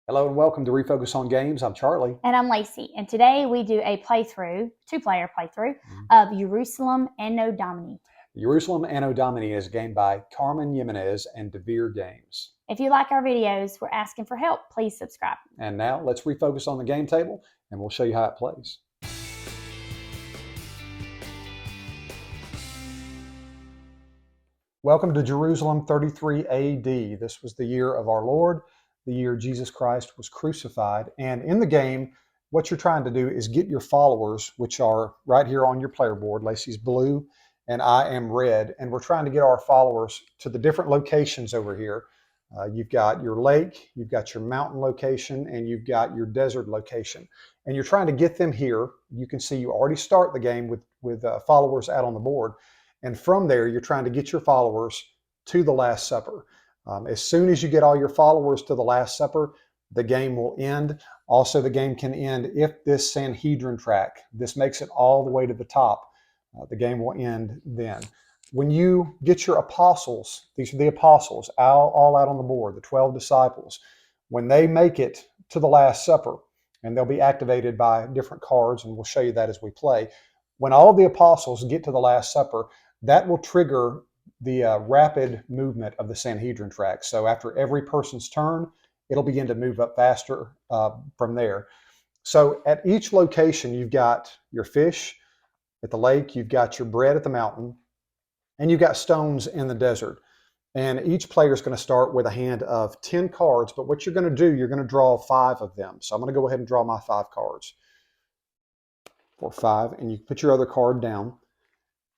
Hello and welcome to Refocus on Games. I'm Charlie. And I'm Lacey. And today we do a playthrough, two-player playthrough, of Ierusalem Anno Domini. Ierusalem Anno Domini is a game by Carmen Jimenez and DeVere Games. If you like our videos, we're asking for help. Please subscribe. And now let's refocus on the game table and we'll show you how it plays. Welcome to Jerusalem 33 AD. This was the year of our Lord, the year Jesus Christ was crucified. And in the game, what you're trying to do is get your followers, which are right here on your player board. Lacey's blue and I am red. And we're trying to get our followers to the different locations over here. You've got your lake, you've got your mountain location, and you've got your desert location. And you're trying to get them here. You can see you already start the game with followers out on the board. And from there, you're trying to get your followers to the Last Supper. As soon as you get all your followers to the Last Supper, the game will end. Also, the game can end if this Sanhedrin track, this makes it all the way to the top, the game will end then. When you get your apostles, these are the apostles all out on the board, the 12 disciples, when they make it to the Last Supper, and they'll be activated by different cards, and we'll show you that as we play. When all of the apostles get to the Last Supper, that will trigger the rapid movement of the Sanhedrin track. So after every person's turn, it'll begin to move up faster from there. So at each location, you've got your fish at the lake, you've got your bread at the mountain, and you've got stones in the desert. And each player is going to start with a hand of 10 cards, but what you're going to do, you're going to draw 5 of them. So I'm going to go ahead and draw my 5 cards for 5, and you put your other card down.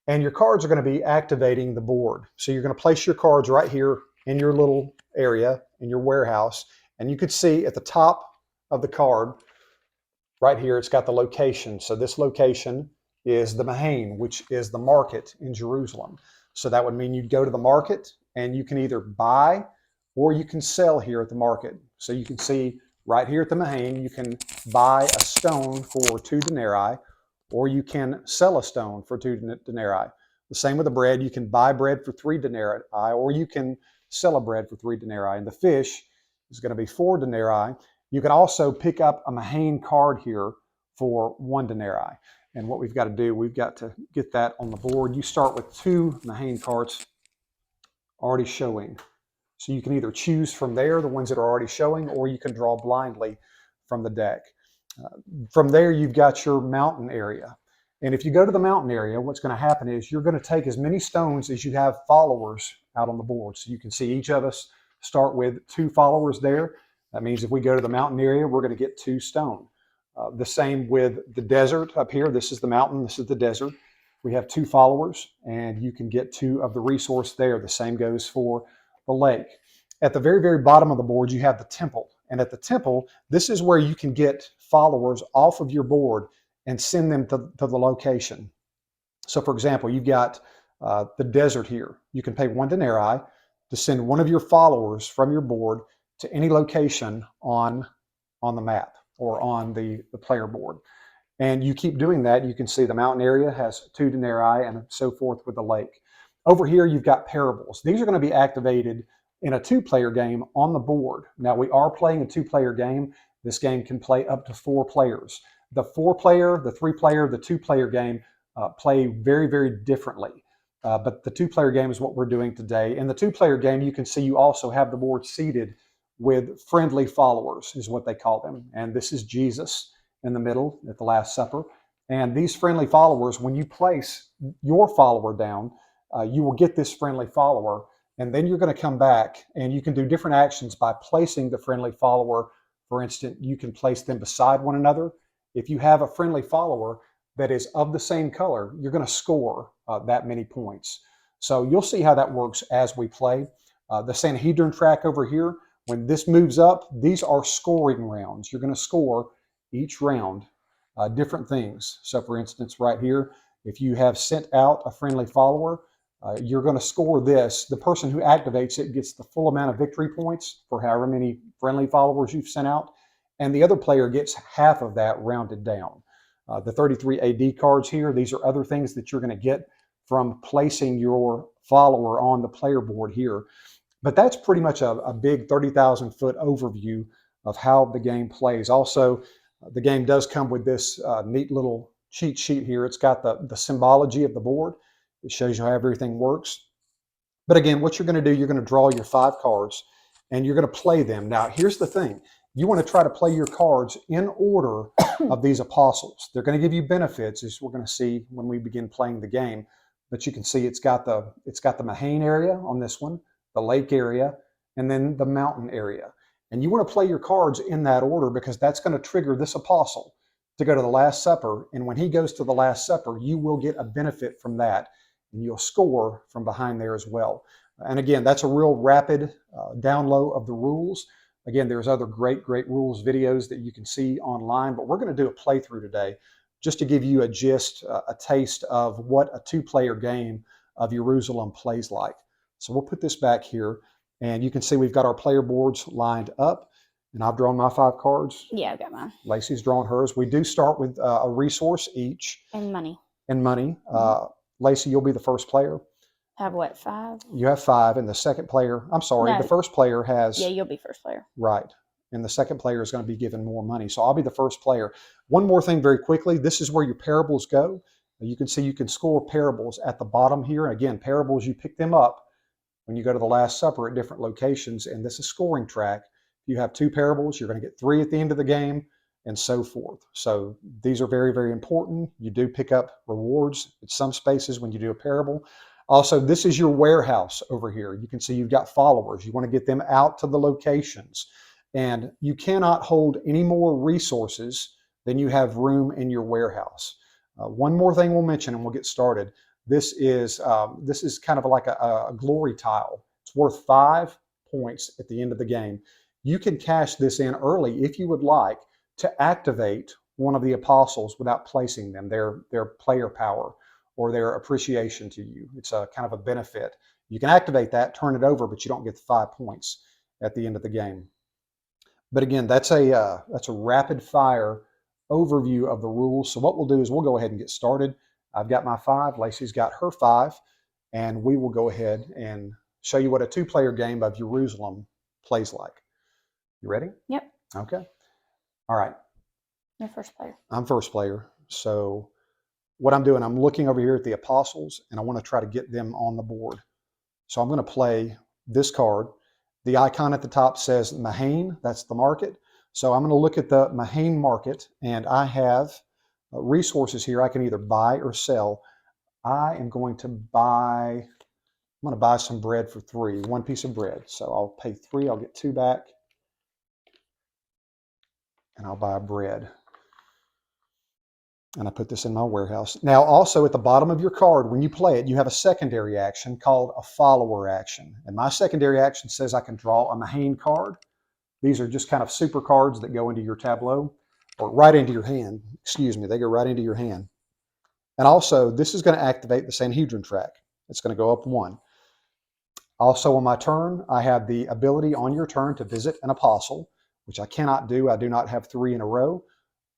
And your cards are going to be activating the board. So you're going to place your cards right here in your little area, in your warehouse. And you could see at the top of the card, right here, it's got the location. So this location is the Mahain, which is the market in Jerusalem. So that would mean you'd go to the market and you can either buy or you can sell here at the market. So you can see right here at the Mahain, you can buy a stone for 2 denarii, or you can sell a stone for 2 denarii. The same with the bread. You can buy bread for 3 denarii, or you can sell a bread for 3 denarii. And the fish is going to be 4 denarii. You can also pick up a Mahain card here for 1 denarii. And what we've got to do, we've got to get that on the board. You start with 2 Mahain cards already showing. So you can either choose from there, the ones that are already showing, or you can draw blindly from the deck. From there, you've got your mountain area. And if you go to the mountain area, what's going to happen is you're going to take as many stones as you have followers out on the board. So you can see each of us start with 2 followers there. That means if we go to the mountain area, we're going to get 2 stone. The same with the desert up here. This is the mountain. This is the desert. We have 2 followers, and you can get 2 of the resource there. The same goes for the lake. At the very, very bottom of the board, you have the temple. And at the temple, this is where you can get followers off of your board and send them to the location. So for example, you've got the desert here. You can pay 1 denarii to send one of your followers from your board to any location on the map or on the player board. And you keep doing that. You can see the mountain area has 2 denarii and so forth with the lake. Over here, you've got parables. These are going to be activated in a 2-player game on the board. Now, we are playing a 2-player game. This game can play up to 4 players. The 4-player, the 3-player, the 2-player game play very, very differently. But the 2-player game is what we're doing today. In the 2-player game, you can see you also have the board seated with friendly followers, is what they call them. And this is Jesus in the middle at the Last Supper. And these friendly followers, when you place your follower down, you will get this friendly follower. And then you're going to come back and you can do different actions by placing the friendly follower. For instance, you can place them beside one another. If you have a friendly follower that is of the same color, you're going to score that many points. So you'll see how that works as we play. The Sanhedrin track over here, when this moves up, these are scoring rounds. You're going to score each round different things. So for instance, right here, if you have sent out a friendly follower, you're going to score this. The person who activates it gets the full amount of victory points for however many friendly followers you've sent out, and the other player gets half of that rounded down. The 33 AD cards here, these are other things that you're going to get from placing your follower on the player board here. But that's pretty much a big 30,000 foot overview of how the game plays. Also, the game does come with this neat little cheat sheet here. It's got the symbology of the board. It shows you how everything works. But again, what you're going to do, you're going to draw your 5 cards and you're going to play them. Now, here's the thing. You want to try to play your cards in order of these apostles. They're going to give you benefits, as we're going to see when we begin playing the game. But you can see it's got the Mahane area on this one, the lake area, and then the mountain area. And you want to play your cards in that order because that's going to trigger this apostle to go to the Last Supper. And when he goes to the Last Supper, you will get a benefit from that. And you'll score from behind there as well. And again, that's a real rapid download of the rules. Again, there's other great rules videos that you can see online, but we're going to do a playthrough today just to give you a gist, a taste of what a 2-player game of Ierusalem plays like. So we'll put this back here, and you can see we've got our player boards lined up, and I've drawn my 5 cards. Yeah, I've got mine. Lacey's drawn hers. We do start with a resource each. And money. Lacey, you'll be the first player. Have what, 5? You have 5, and the second player, I'm sorry, No. the first player has... Yeah, you'll be first player. Right. And the second player is going to be given more money. So I'll be the first player. One more thing very quickly. This is where your parables go. You can see you can score parables at the bottom here. Again, parables, you pick them up when you go to the Last Supper at different locations, and this is scoring track. If you have 2 parables, you're going to get 3 at the end of the game, and so forth. So these are very important. You do pick up rewards at some spaces when you do a parable. Also, this is your warehouse over here. You can see you've got followers. You want to get them out to the locations. And you cannot hold any more resources than you have room in your warehouse. One more thing we'll mention and we'll get started. This is kind of like a glory tile. It's worth 5 points at the end of the game. You can cash this in early if you would like to activate one of the apostles without placing them, their player power or their appreciation to you. It's a kind of a benefit. You can activate that, turn it over, but you don't get the 5 points at the end of the game. But again, that's a rapid fire overview of the rules. So what we'll do is we'll go ahead and get started. I've got my 5, Lacey's got her 5, and we will go ahead and show you what a 2-player game of Ierusalem plays like. You ready? Yep. Okay. All right. You're first player. I'm first player. So what I'm doing, I'm looking over here at the apostles, and I want to try to get them on the board. So I'm going to play this card. The icon at the top says Mahane. That's the market. So I'm going to look at the Mahane market, and I have resources here I can either buy or sell. I am going to buy, I'm going to buy some bread for 3, 1 piece of bread. So I'll pay 3, I'll get 2 back, and I'll buy bread. And I put this in my warehouse. Now, also at the bottom of your card, when you play it, you have a secondary action called a follower action. And my secondary action says I can draw a Mahane card. These are just kind of super cards that go into your tableau, or right into your hand. Excuse me, they go right into your hand. And also, this is going to activate the Sanhedrin track. It's going to go up 1. Also, on my turn, I have the ability on your turn to visit an apostle, which I cannot do. I do not have 3 in a row.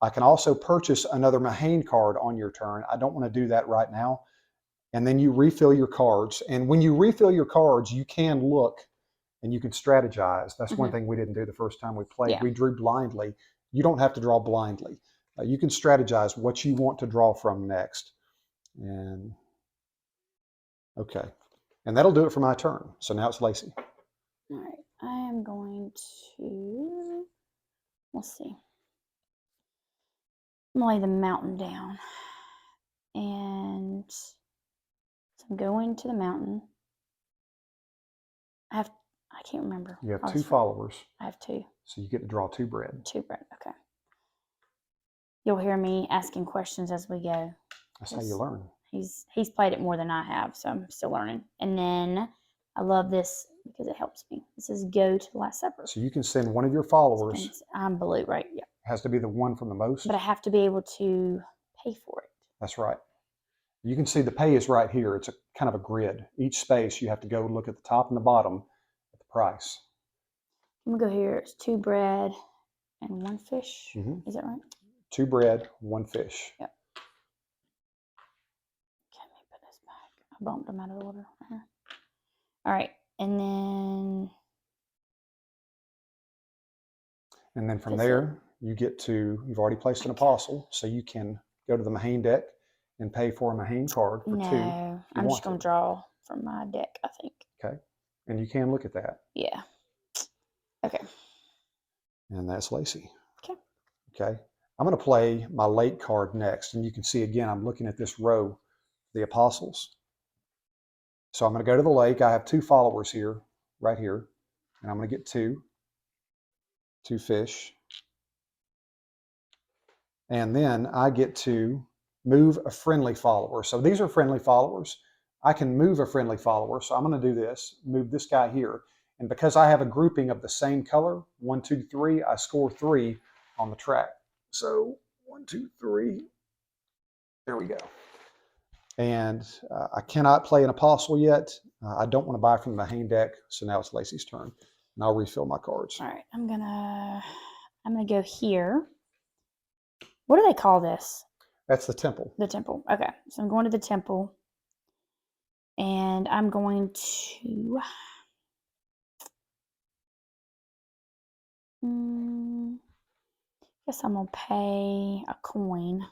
I can also purchase another Mahane card on your turn. I don't want to do that right now. And then you refill your cards. And when you refill your cards, you can look and you can strategize. That's one thing we didn't do the first time we played. Yeah. We drew blindly. You don't have to draw blindly. You can strategize what you want to draw from next. And okay. And that'll do it for my turn. So now it's Lacey. All right. I am going to, let's see. I'm going to lay the mountain down. And so I'm going to the mountain. I can't remember. You have 2 followers. I have 2. So you get to draw 2 bread. 2 bread, okay. You'll hear me asking questions as we go. That's how you learn. He's played it more than I have, so I'm still learning. And then I love this because it helps me. This is go to the Last Supper. So you can send one of your followers. I'm blue, right? Yeah. Has to be the one from the most. But I have to be able to pay for it. That's right. You can see the pay is right here. It's a kind of a grid. Each space you have to go look at the top and the bottom at the price. I'm gonna go here. It's 2 bread and 1 fish. Is that right? 2 bread, 1 fish. Yep. Okay, let me put this back. I bumped them out of the water. All right, and then And then from That's there, you get to, you've already placed an Okay. apostle, so you can go to the Mahane deck and pay for a Mahane card for 2 if No, you I'm want just going to. to draw from my deck, I think. Okay. And you can look at that. Yeah. Okay. And that's Lacey. Okay. Okay. I'm going to play my late card next. And you can see again, I'm looking at this row, the apostles. So I'm going to go to the lake. I have 2 followers here, right here. And I'm going to get 2 fish. And then I get to move a friendly follower. So these are friendly followers. I can move a friendly follower. So I'm going to do this, move this guy here. And because I have a grouping of the same color, 1, 2, 3, I score 3 on the track. So 1, 2, 3, there we go. And I cannot play an apostle yet. I don't want to buy from the Mahane deck. So now it's Lacey's turn. And I'll refill my cards. All right. I'm gonna go here. What do they call this? That's the temple. The temple. Okay. So I'm going to the temple. And I'm going to guess I'm gonna pay a coin.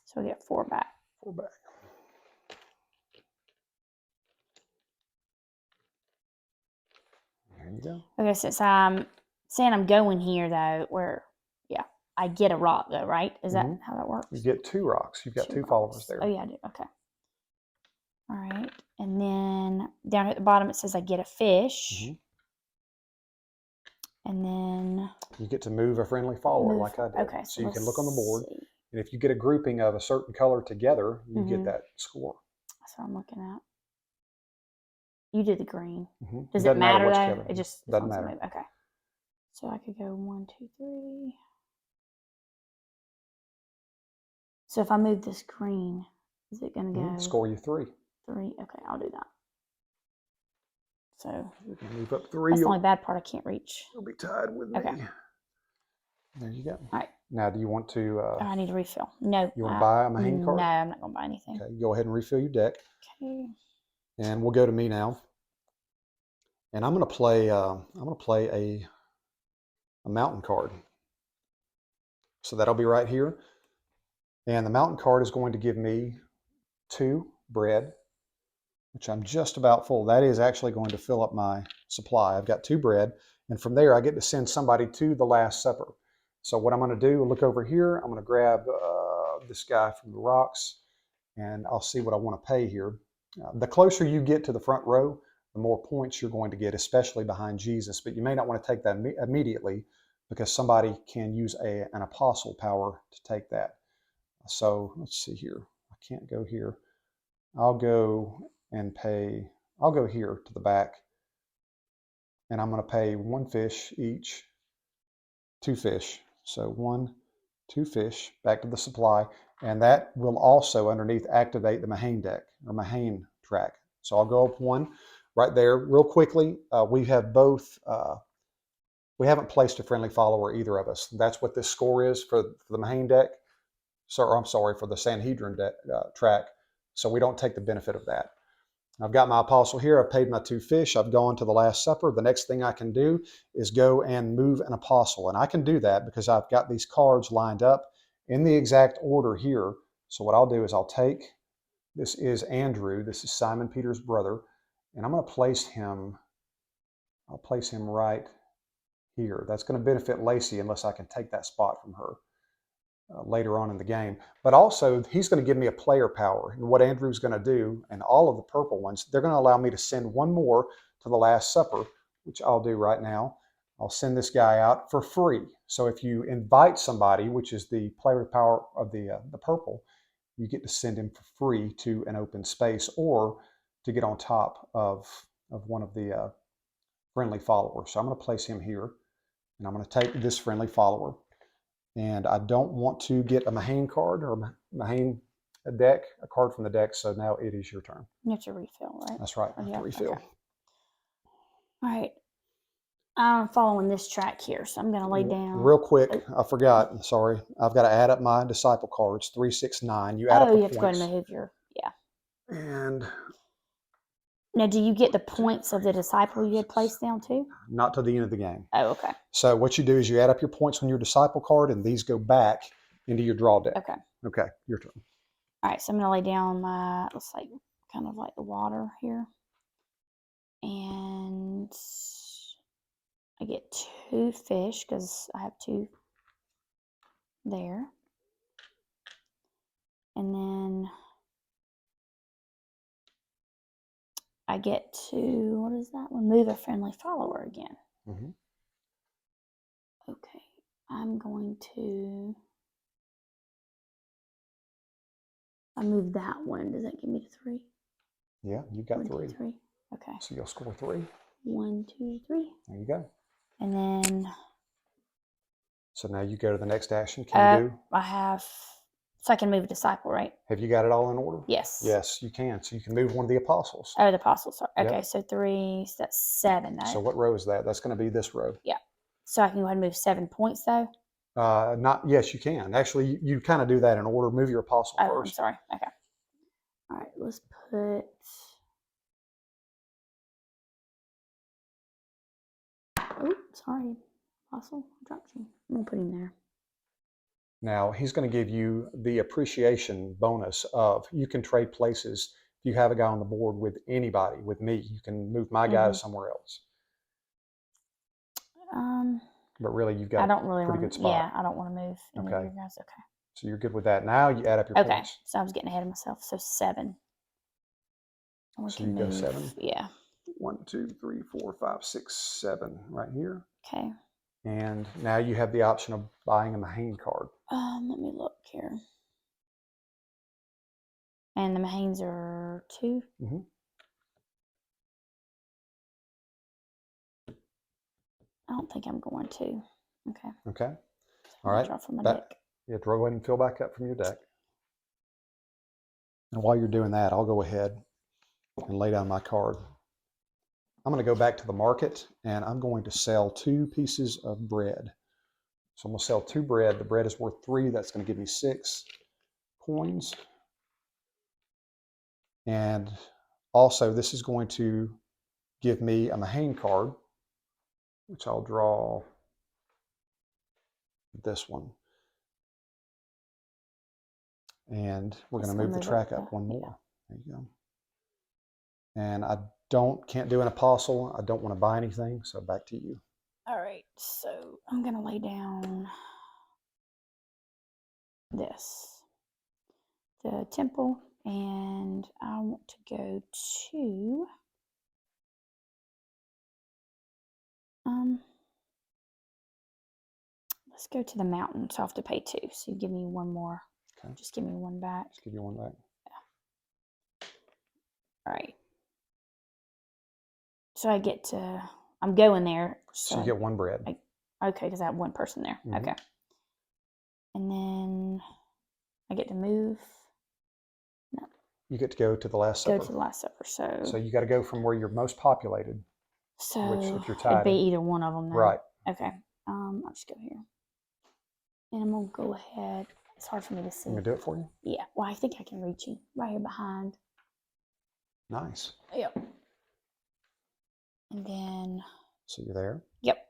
So I get 4 back. 4 back. There you go. Okay, since I'm saying I'm going here though, where I get a rock though, right? Is that how that works? You get 2 rocks. You've got 2 followers there. Oh yeah, I do. Okay. All right. And then down at the bottom it says I get a fish. And then you get to move a friendly follower like I did. Okay. So you can look on the board. And if you get a grouping of a certain color together, you get that score. That's what I'm looking at. You did the green. Does Doesn't it matter though? color. It just doesn't matter. Okay. So I could go 1, 2, 3. So if I move this green, is it going to go? Score you 3. 3. Okay, I'll do that. So you can move up 3. That's the only bad part I can't reach. You'll be tied with me. Okay. There you go. All right. Now, do you want to? I need to refill. No. You want to buy a Mahane card? No, I'm not going to buy anything. Okay, go ahead and refill your deck. Okay. And we'll go to me now. And I'm going to play. A mountain card. So that'll be right here. And the mountain card is going to give me 2 bread, which I'm just about full. That is actually going to fill up my supply. I've got 2 bread. And from there, I get to send somebody to the Last Supper. So what I'm going to do, look over here. I'm going to grab this guy from the rocks, and I'll see what I want to pay here. The closer you get to the front row, the more points you're going to get, especially behind Jesus. But you may not want to take that immediately because somebody can use an apostle power to take that. So let's see here. I can't go here. I'll go and pay. I'll go here to the back, and I'm going to pay 1 fish each, 2 fish. So 1, 2 fish back to the supply, and that will also underneath activate the Mahane deck or Mahane track. So I'll go up 1 right there real quickly. We have both. We haven't placed a friendly follower, either of us. That's what this score is for the Mahane deck. So, I'm sorry, for the Sanhedrin track. So we don't take the benefit of that. I've got my apostle here. I've paid my 2 fish. I've gone to the Last Supper. The next thing I can do is go and move an apostle. And I can do that because I've got these cards lined up in the exact order here. So what I'll do is I'll take, this is Andrew. This is Simon Peter's brother. And I'm going to place him, I'll place him right here. That's going to benefit Lacey unless I can take that spot from her later on in the game. But also, he's going to give me a player power. And what Andrew's going to do, and all of the purple ones, they're going to allow me to send 1 more to the Last Supper, which I'll do right now. I'll send this guy out for free. So if you invite somebody, which is the player power of the purple, you get to send him for free to an open space or to get on top of one of the friendly followers. So I'm going to place him here, and I'm going to take this friendly follower. And I don't want to get a Mahane card or Mahane deck, a card from the deck. So now it is your turn. You have to refill, right? That's right. I have to refill. Okay. All right. I'm following this track here, so I'm going to lay down. Real quick, I forgot. Sorry. I've got to add up my disciple cards, 3, 6, 9. You add up the you have points. to go and move your, And Now, do you get the points of the disciple you had placed down too? Not to the end of the game. Oh, okay. So what you do is you add up your points on your disciple card, and these go back into your draw deck. Okay. Okay, your turn. All right, so I'm gonna lay down my, looks like kind of like the water here, and I get 2 fish because I have 2 there, and then I get to, what is that one? Move a friendly follower again. Mm-hmm. Okay, I'm going to, I move that one. Does that give me the 3? Yeah, you got 1, 3. 2, 3. Okay. So you'll score 3. 1, 2, 3. There you go. And then So now you go to the next action. Can you do? I have, so I can move a disciple, right? Have you got it all in order? Yes. Yes, you can. So you can move one of the apostles. Oh, the apostles. Sorry. Yep. Okay, so 3, so that's 7 though. So what row is that? That's going to be this row. Yeah. So I can go ahead and move 7 points though. Not yes, you can. Actually, you kind of do that in order. Move your apostle Oh, first. I'm sorry. Okay. All right, let's put. Oh, sorry, apostle. I dropped you. I'm gonna put him there. Now he's going to give you the appreciation bonus of you can trade places. If you have a guy on the board with anybody, with me, you can move my guy to somewhere else. But really, you've got I don't really a pretty want good to. spot. Yeah, I don't want to move any of Okay. your guys. Okay. So you're good with that. Now you add up your Okay. points. So I was getting ahead of myself. So 7. So you go 7. Yeah. 1, 2, 3, 4, 5, 6, 7 right here. Okay. And now you have the option of buying a Mahane card. Let me look here. And the Mahanes are 2. Mm-hmm. I don't think I'm going to. Okay. Okay. So All right. draw from my deck. Yeah, go ahead and fill back up from your deck. And while you're doing that, I'll go ahead and lay down my card. I'm going to go back to the market, and I'm going to sell 2 pieces of bread. So I'm going to sell 2 bread. The bread is worth 3. That's going to give me 6 coins. And also, this is going to give me a Mahane card, which I'll draw this one. And we're going to move the track up one more. There you go. And I can't do an apostle. I don't want to buy anything. So back to you. All right. So I'm going to lay down the temple, and I want to go to let's go to the mountain. So I have to pay 2. So you give me 1 more. Okay. Just give me 1 back. Just give you 1 back. Yeah. All right. So I get to, I'm going there. So you get 1 bread. Okay, because I have 1 person there. Mm-hmm. Okay. And then I get to move. No. You get to go to the Last Supper. Go to the Last Supper. So you got to go from where you're most populated. So which, if you're tied, it'd be either one of them then. Right. Okay. I'll just go here. And I'm going to go ahead. It's hard for me to see. I'm going to do it for you? Yeah. Well, I think I can reach you. Right here behind. Nice. Yep. And then. So you're there? Yep.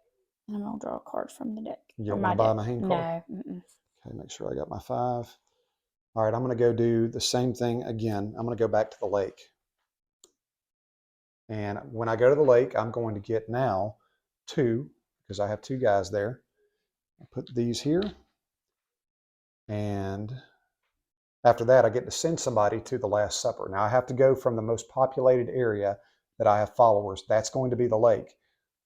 And I'm going to draw a card from the deck. You don't want to buy my hand card? No. Mm-mm. Okay, make sure I got my 5. All right, I'm going to go do the same thing again. I'm going to go back to the lake. And when I go to the lake, I'm going to get now 2, because I have 2 guys there. I'll put these here. And after that, I get to send somebody to the Last Supper. Now, I have to go from the most populated area that I have followers. That's going to be the lake.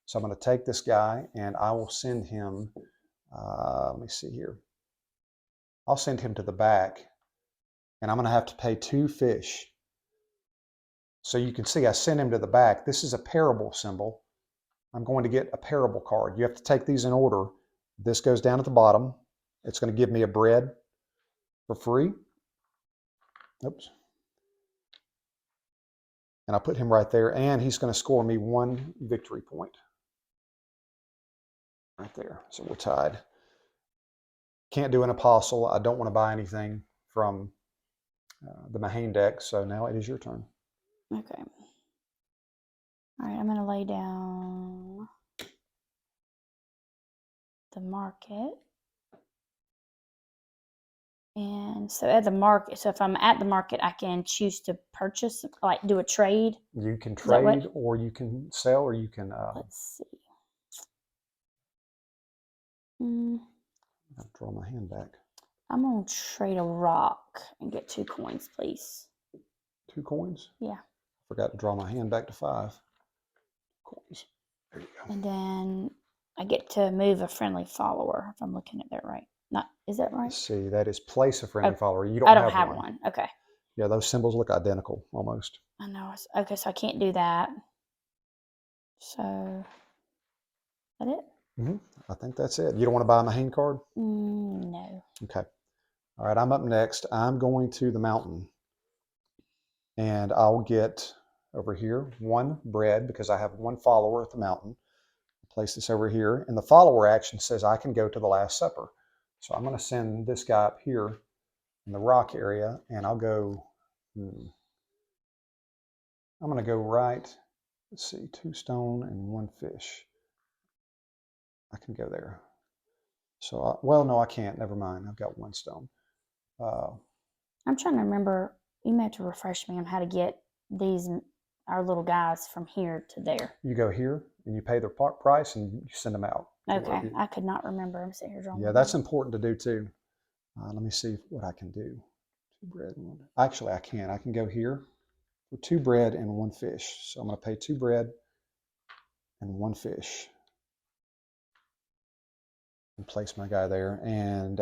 So I'm going to take this guy, and I will send him, let me see here. I'll send him to the back, and I'm going to have to pay 2 fish. So you can see I sent him to the back. This is a parable symbol. I'm going to get a parable card. You have to take these in order. This goes down at the bottom. It's going to give me a bread for free. Oops. And I put him right there, and he's going to score me 1 victory point. Right there. So we're tied. Can't do an apostle. I don't want to buy anything from the Mahane deck. So now it is your turn. Okay. All right, I'm going to lay down the market. And so at the market, so if I'm at the market, I can choose to purchase, like do a trade. You can Is that what? trade, or you can sell, or you can. Let's see. Mm, I'll draw my hand back. I'm going to trade a rock and get 2 coins, please. 2 coins? Yeah. Forgot to draw my hand back to 5 coins. There you go. And then I get to move a friendly follower, if I'm looking at that right. Not, is that right? Let's see, that is place a friendly follower. You I don't don't have have one. Okay. Yeah, those symbols look identical almost. I know. Okay, so I can't do that. So, is that it? Mm-hmm. I think that's it. You don't want to buy my hand card? No. Okay. All right, I'm up next. I'm going to the mountain. And I'll get over here 1 bread because I have 1 follower at the mountain. Place this over here. And the follower action says I can go to the Last Supper. So I'm going to send this guy up here in the rock area, and I'll go, I'm going to go right, let's see, 2 stone and 1 fish. I can go there. So, well, no, I can't. Never mind. I've got 1 stone. I'm trying to remember. You may have to refresh me on how to get our little guys from here to there. You go here and you pay their price and you send them out. Okay, I could not remember. I'm sitting here drawing. Yeah, that's important to do too. Let me see what I can do. 2 bread and 1. Actually, I can. I can go here for 2 bread and 1 fish. So I'm going to pay 2 bread and 1 fish and place my guy there. And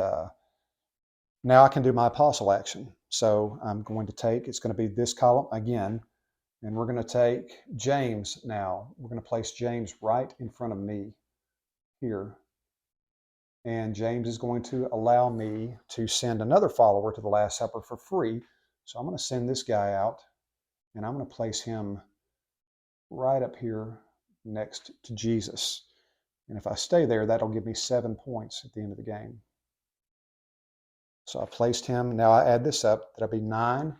now I can do my apostle action. So I'm going to take, it's going to be this column again, and we're going to take James now. We're going to place James right in front of me here. And James is going to allow me to send another follower to the Last Supper for free. So I'm going to send this guy out, and I'm going to place him right up here next to Jesus. And if I stay there, that'll give me 7 points at the end of the game. So I placed him. Now I add this up. That'll be 9.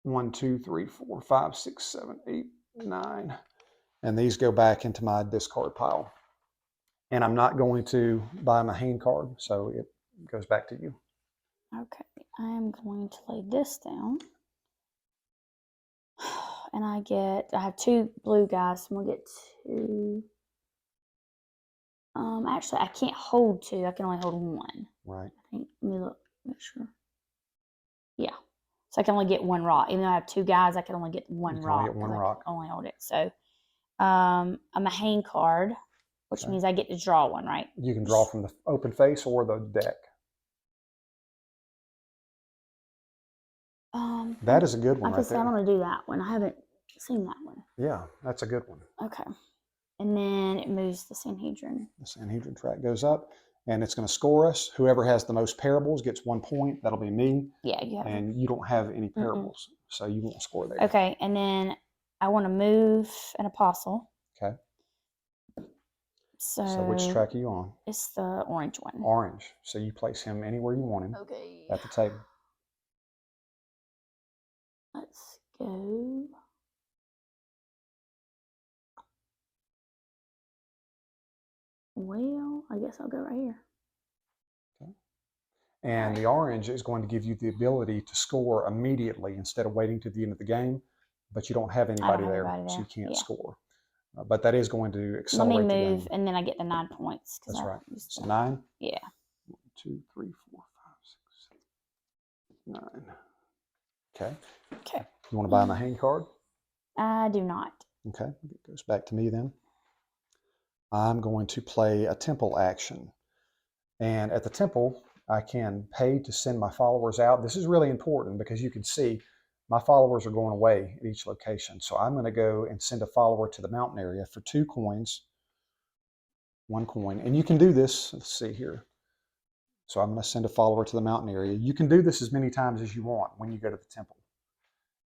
1, 2, 3, 4, 5, 6, 7, 8, 9. And these go back into my discard pile. And I'm not going to buy my hand card, so it goes back to you. Okay, I am going to lay this down. And I have 2 blue guys, so I'm gonna get 2. Actually, I can't hold 2. I can only hold 1. Right. I think. Let me look, make sure. Yeah. So I can only get 1 rock. Even though I have 2 guys, I can only get 1 rock. Only get 1 rock. I can only hold it. So, I'm a hang card, which means I get to draw 1, right? You can draw from the open face or the deck. That is a good one right there. I'm going to do that one. I haven't seen that one. Yeah, that's a good one. Okay. And then it moves the Sanhedrin. The Sanhedrin track goes up, and it's going to score us. Whoever has the most parables gets 1 point. That'll be me. Yeah, you have. And you don't have any parables, so you won't score there. Okay, and then I want to move an apostle. Okay. So which track are you on? It's the orange one. Orange. So you place him anywhere you want him. Okay. At the table. Let's go. Well, I guess I'll go right here. Okay. And the orange is going to give you the ability to score immediately instead of waiting to the end of the game, but you don't have anybody there, so you can't score. But that is going to accelerate the game. Let me move, and then I get the 9 points. That's right. So 9? Yeah. 1, 2, 3, 4, 5, 6, 7, 9. Okay. Okay. You want to buy my hand card? I do not. Okay. It goes back to me then. I'm going to play a temple action. And at the temple, I can pay to send my followers out. This is really important because you can see my followers are going away at each location. So I'm going to go and send a follower to the mountain area for 2 coins, 1 coin. And you can do this. Let's see here. So I'm going to send a follower to the mountain area. You can do this as many times as you want when you go to the temple.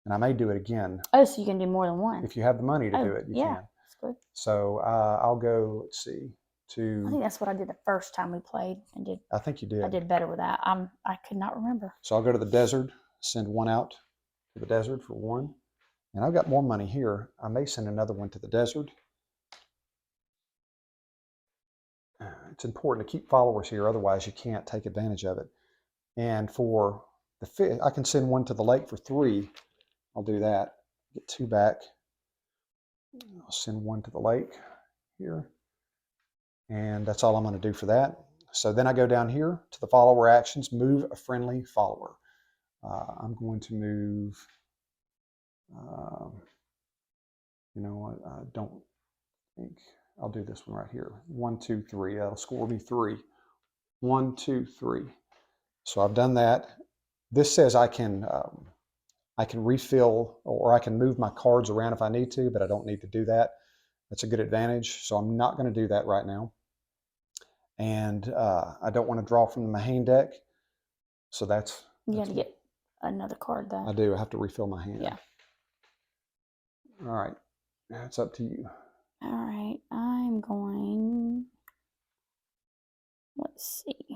And I may do it again. Oh, so you can do more than 1. If you have the money to do it, you can. That's good. So I'll go, let's see, I think that's what I did the first time we played and did. I think you did. I did better with that. I could not remember. So I'll go to the desert, send 1 out to the desert for 1, And I've got more money here. I may send another one to the desert. It's important to keep followers here, otherwise you can't take advantage of it. And for the fish, I can send one to the lake for 3. I'll do that. Get 2 back. I'll send one to the lake here. And that's all I'm going to do for that. So then I go down here to the follower actions, move a friendly follower. I'm going to move, you know what, I don't think, I'll do this one right here. 1, 2, 3, that'll score me 3. 1, 2, 3. So I've done that. This says I can refill, or I can move my cards around if I need to, but I don't need to do that. That's a good advantage. So I'm not going to do that right now. And I don't want to draw from the main deck. So that's You got to get another card though. I do. I have to refill my hand. Yeah. All right. It's up to you. All right. I'm going. Let's see.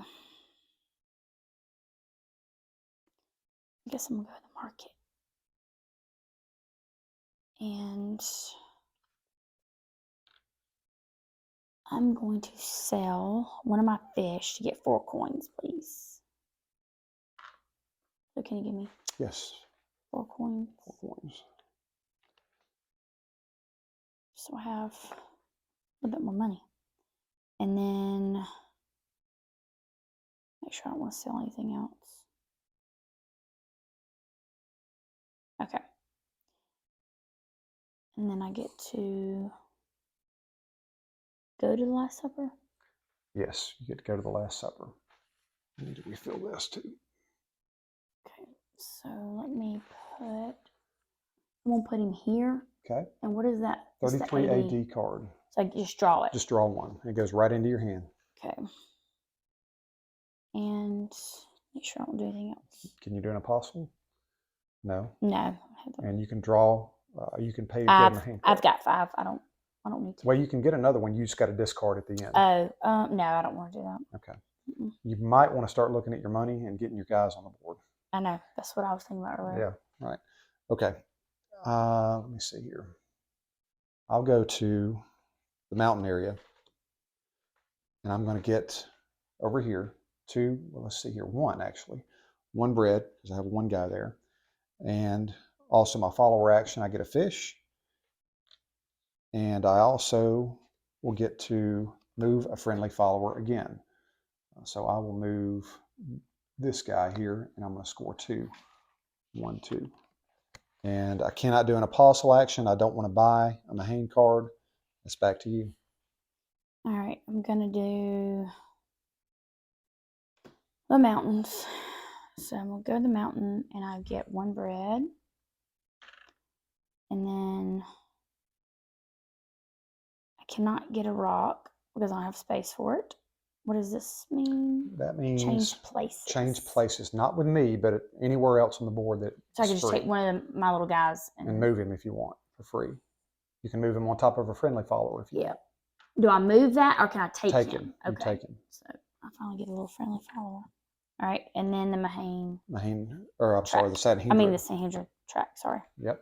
I guess I'm going to go to the market. And I'm going to sell one of my fish to get 4 coins, please. So can you give me Yes. 4 coins? 4 coins. So I have a little bit more money. And then make sure I don't want to sell anything else. Okay. And then I get to go to the Last Supper? Yes, you get to go to the Last Supper. I need to refill this too. Okay, so let me I'm gonna put him here. Okay. And what is that? 33 AD card. So I just draw it. Just draw one. It goes right into your hand. Okay. And make sure I don't do anything else. Can you do an apostle? No. No. And you can draw. You can pay to get in the hand card. I've got 5. I don't need to. Well, you can get another one. You just got to discard at the end. Oh, no, I don't want to do that. Okay. You might want to start looking at your money and getting your guys on the board. I know. That's what I was thinking about earlier. Yeah. Right. Okay. Let me see here. I'll go to the mountain area, and I'm going to get over here 2. Well, let's see here. 1 actually. 1 bread, because I have 1 guy there, and also my follower action. I get a fish, and I also will get to move a friendly follower again. So I will move this guy here, and I'm going to score 2. 1, 2. And I cannot do an apostle action. I don't want to buy a Mahane card. That's back to you. All right, I'm going to do the mountains. So I'm going to go to the mountain, and I get 1 bread. And then I cannot get a rock because I don't have space for it. What does this mean? That means change places. Change places, not with me, but anywhere else on the board that. So I can just take one of my little guys and move him if you want for free. You can move him on top of a friendly follower if you want. Do I move that, or can I take him? Okay. You take him. So I finally get a little friendly follower. All right, and then the Mahane. The Sanhedrin. I mean the Sanhedrin track. Sorry. Yep.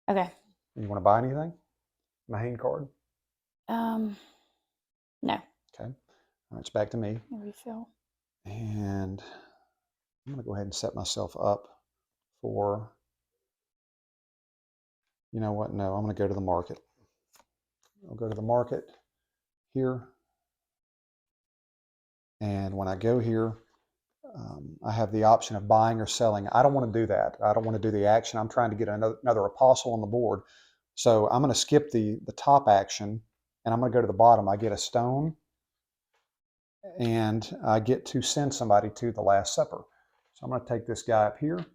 Okay. You want to buy anything? Mahane card? No. Okay. All right, it's back to me. Refill. And I'm going to go ahead and set myself up for, you know what? No, I'm going to go to the market. I'll go to the market here. And when I go here, I have the option of buying or selling. I don't want to do that. I don't want to do the action. I'm trying to get another apostle on the board. So I'm going to skip the top action, and I'm going to go to the bottom. I get a stone, and I get to send somebody to the Last Supper. So I'm going to take this guy up here,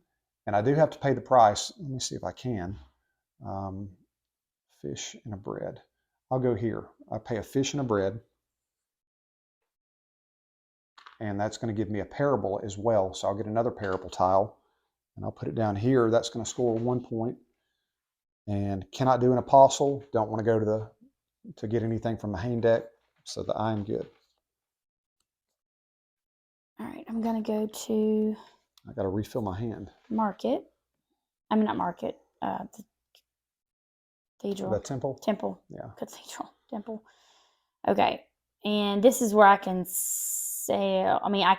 and I do have to pay the price. Let me see if I can. Fish and a bread. I'll go here. I pay a fish and a bread, and that's going to give me a parable as well. So I'll get another parable tile, and I'll put it down here. That's going to score 1 point. And cannot do an apostle. Don't want to go to get anything from Mahane deck, so that I am good. All right, I'm gonna go to. I got to refill my hand. Market. I mean, not market. The Cathedral. The temple? Temple. Yeah. Cathedral. Temple. Okay. And this is where I can sell. I mean, I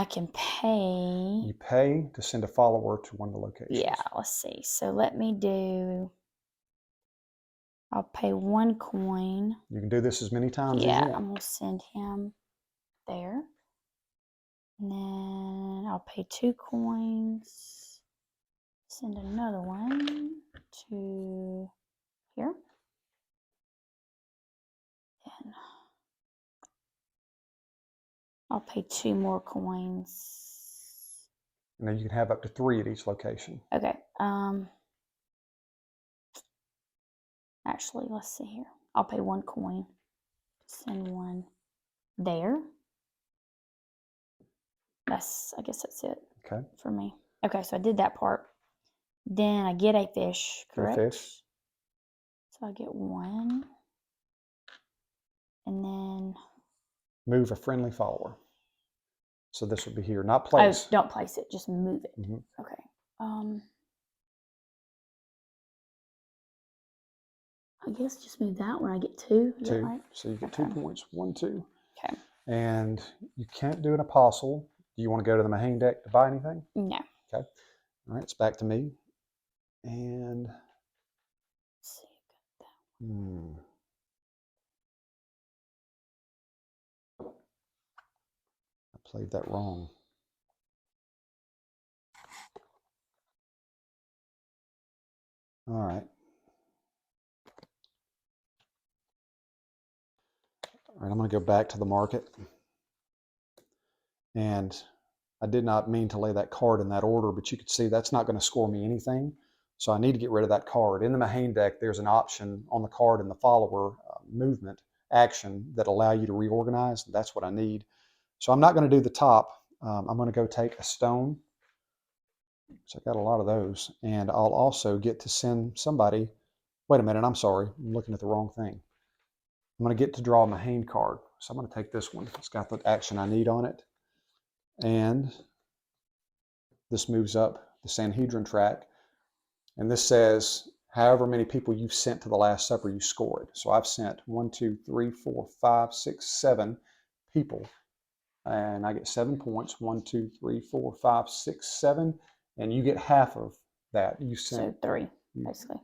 can pay. You pay to send a follower to one of the locations. Yeah, let's see. So let me do. I'll pay 1 coin. You can do this as many times as you Yeah, want. I'm gonna send him there. And then I'll pay 2 coins. Send another one to here. And I'll pay 2 more coins. And then you can have up to 3 at each location. Okay. Actually, let's see here. I'll pay 1 coin. Send one there. I guess that's it. Okay. For me. Okay, so I did that part. Then I get a fish, correct? Get a fish. So I get 1. And then move a friendly follower. So this would be here, not place. Oh, don't place it, just move it. Mhm. Okay. I guess just move that one. I get 2. Is that 2. right? So you get Okay. 2 points. 1, 2. Okay. And you can't do an apostle. Do you want to go to the Mahane deck to buy anything? No. Okay. All right, it's back to me. And Let's see. I played that wrong. All right. All right, I'm going to go back to the market. And I did not mean to lay that card in that order, but you could see that's not going to score me anything. So I need to get rid of that card. In the Mahane deck, there's an option on the card in the follower movement action that allow you to reorganize. That's what I need. So I'm not going to do the top. I'm going to go take a stone. So I got a lot of those. And I'll also get to send somebody. Wait a minute, I'm sorry. I'm looking at the wrong thing. I'm going to get to draw a Mahane card. So I'm going to take this one. It's got the action I need on it. And this moves up the Sanhedrin track. And this says, however many people you've sent to the Last Supper, you score it. So I've sent 1, 2, 3, 4, 5, 6, 7 people. And I get 7 points. 1, 2, 3, 4, 5, 6, 7. And you get half of that. You sent. So 3, basically.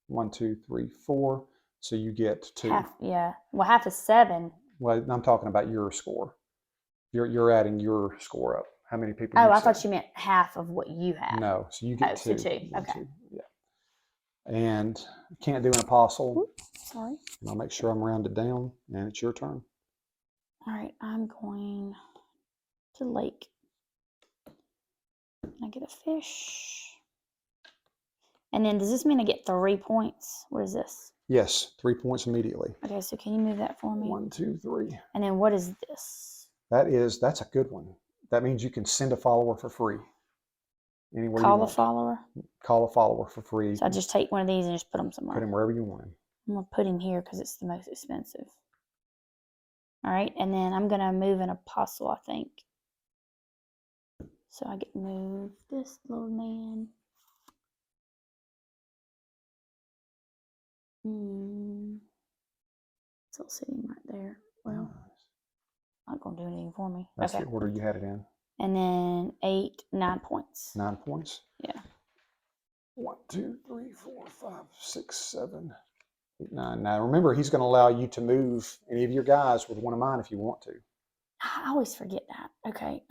1, 2, 3, 4. So you get 2. Half, yeah. Well, half is 7. Well, I'm talking about your score. You're adding your score up. How many people? Oh, I thought you meant half of what you had. No, so you get 2. So 2. 1, Okay. 2, yeah. And can't do an apostle. Oops, sorry. And I'll make sure I'm rounded down, and it's your turn. All right, I'm going to lake. I get a fish. And then does this mean I get 3 points? What is this? Yes, 3 points immediately. Okay, so can you move that for me? 1, 2, 3. And then what is this? That's a good one. That means you can send a follower for free. Anywhere Call you a want. follower? Call a follower for free. So I just take one of these and just put them somewhere. Put him wherever you want him. I'm going to put him here because it's the most expensive. All right, and then I'm going to move an apostle, I think. So I get to move this little man. It's all sitting right there. Well, not going to do anything for me. That's okay. the order you had it in. And then 9 points. 9 points? Yeah. 1, 2, 3, 4, 5, 6, 7, 8, 9. Now remember, he's going to allow you to move any of your guys with one of mine if you want to. I always forget that. Okay.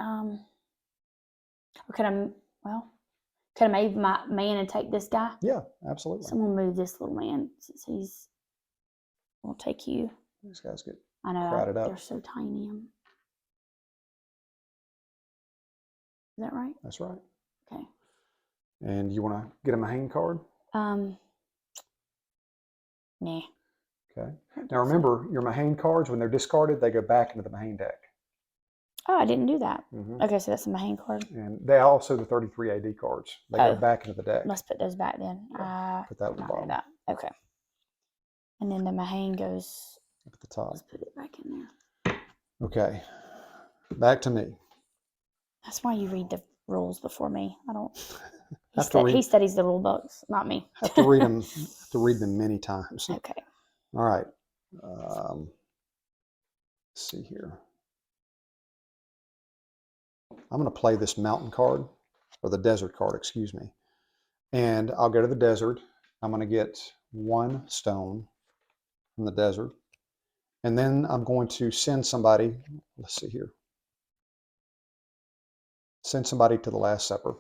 Can I move my man and take this guy? Yeah, absolutely. So I'm going to move this little man since he's. We'll take you. These guys get crowded up. They're so tiny. Is that right? That's right. Okay. And you want to get a Mahane card? Nah. Okay. Now remember, your Mahane cards, when they're discarded, they go back into the Mahane deck. Oh, I didn't do that. Mm-hmm. Okay, so that's a Mahane card. And they also the 33 AD cards. They go back into the deck. Let's put those back then. Yeah, put that at the bottom. Okay. And then the Mahane goes up at the top. Let's put it back in there. Okay. Back to me. That's why you read the rules before me. I don't. He studies the rule books, not me. Have to read them. Have to read them many times. Okay. All right. Let's see here. I'm going to play this mountain card, or the desert card, excuse me. And I'll go to the desert. I'm going to get 1 stone from the desert. And then I'm going to send somebody, let's see here. Send somebody to the Last Supper.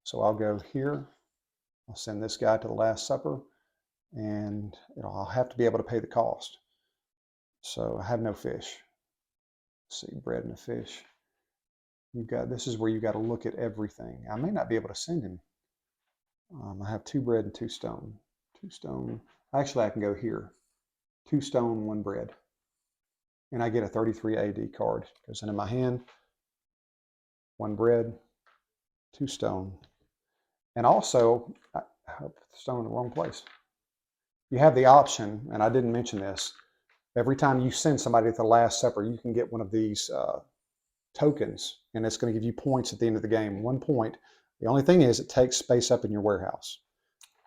So I'll go here. I'll send this guy to the Last Supper. And I'll have to be able to pay the cost. So I have no fish. Let's see, bread and a fish. This is where you got to look at everything. I may not be able to send him. I have 2 bread and 2 stone. 2 stone. Actually, I can go here. 2 stone, 1 bread. And I get a 33 AD card. Goes into my hand. 1 bread, 2 stone. And also, I have the stone in the wrong place. You have the option, and I didn't mention this, every time you send somebody to the Last Supper, you can get one of these tokens, and it's going to give you points at the end of the game. 1 point. The only thing is it takes space up in your warehouse.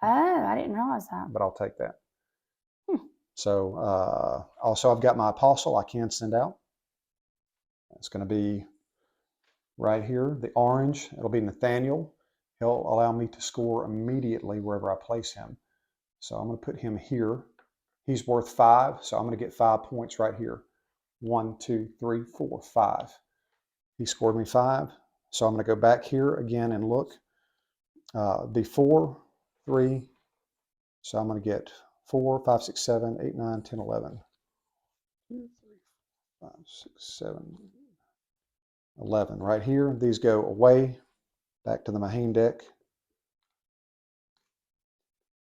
Oh, I didn't realize that. But I'll take that. So also I've got my apostle I can send out. It's going to be right here, the orange. It'll be Nathaniel. He'll allow me to score immediately wherever I place him. So I'm going to put him here. He's worth 5, so I'm going to get 5 points right here. 1, 2, 3, 4, 5. He scored me 5. So I'm going to go back here again and look. Be 4, 3. So I'm going to get 4, 5, 6, 7, 8, 9, 10, 11. 2, 3, 5, 6, 7, 11. Right here. These go away, back to the main deck.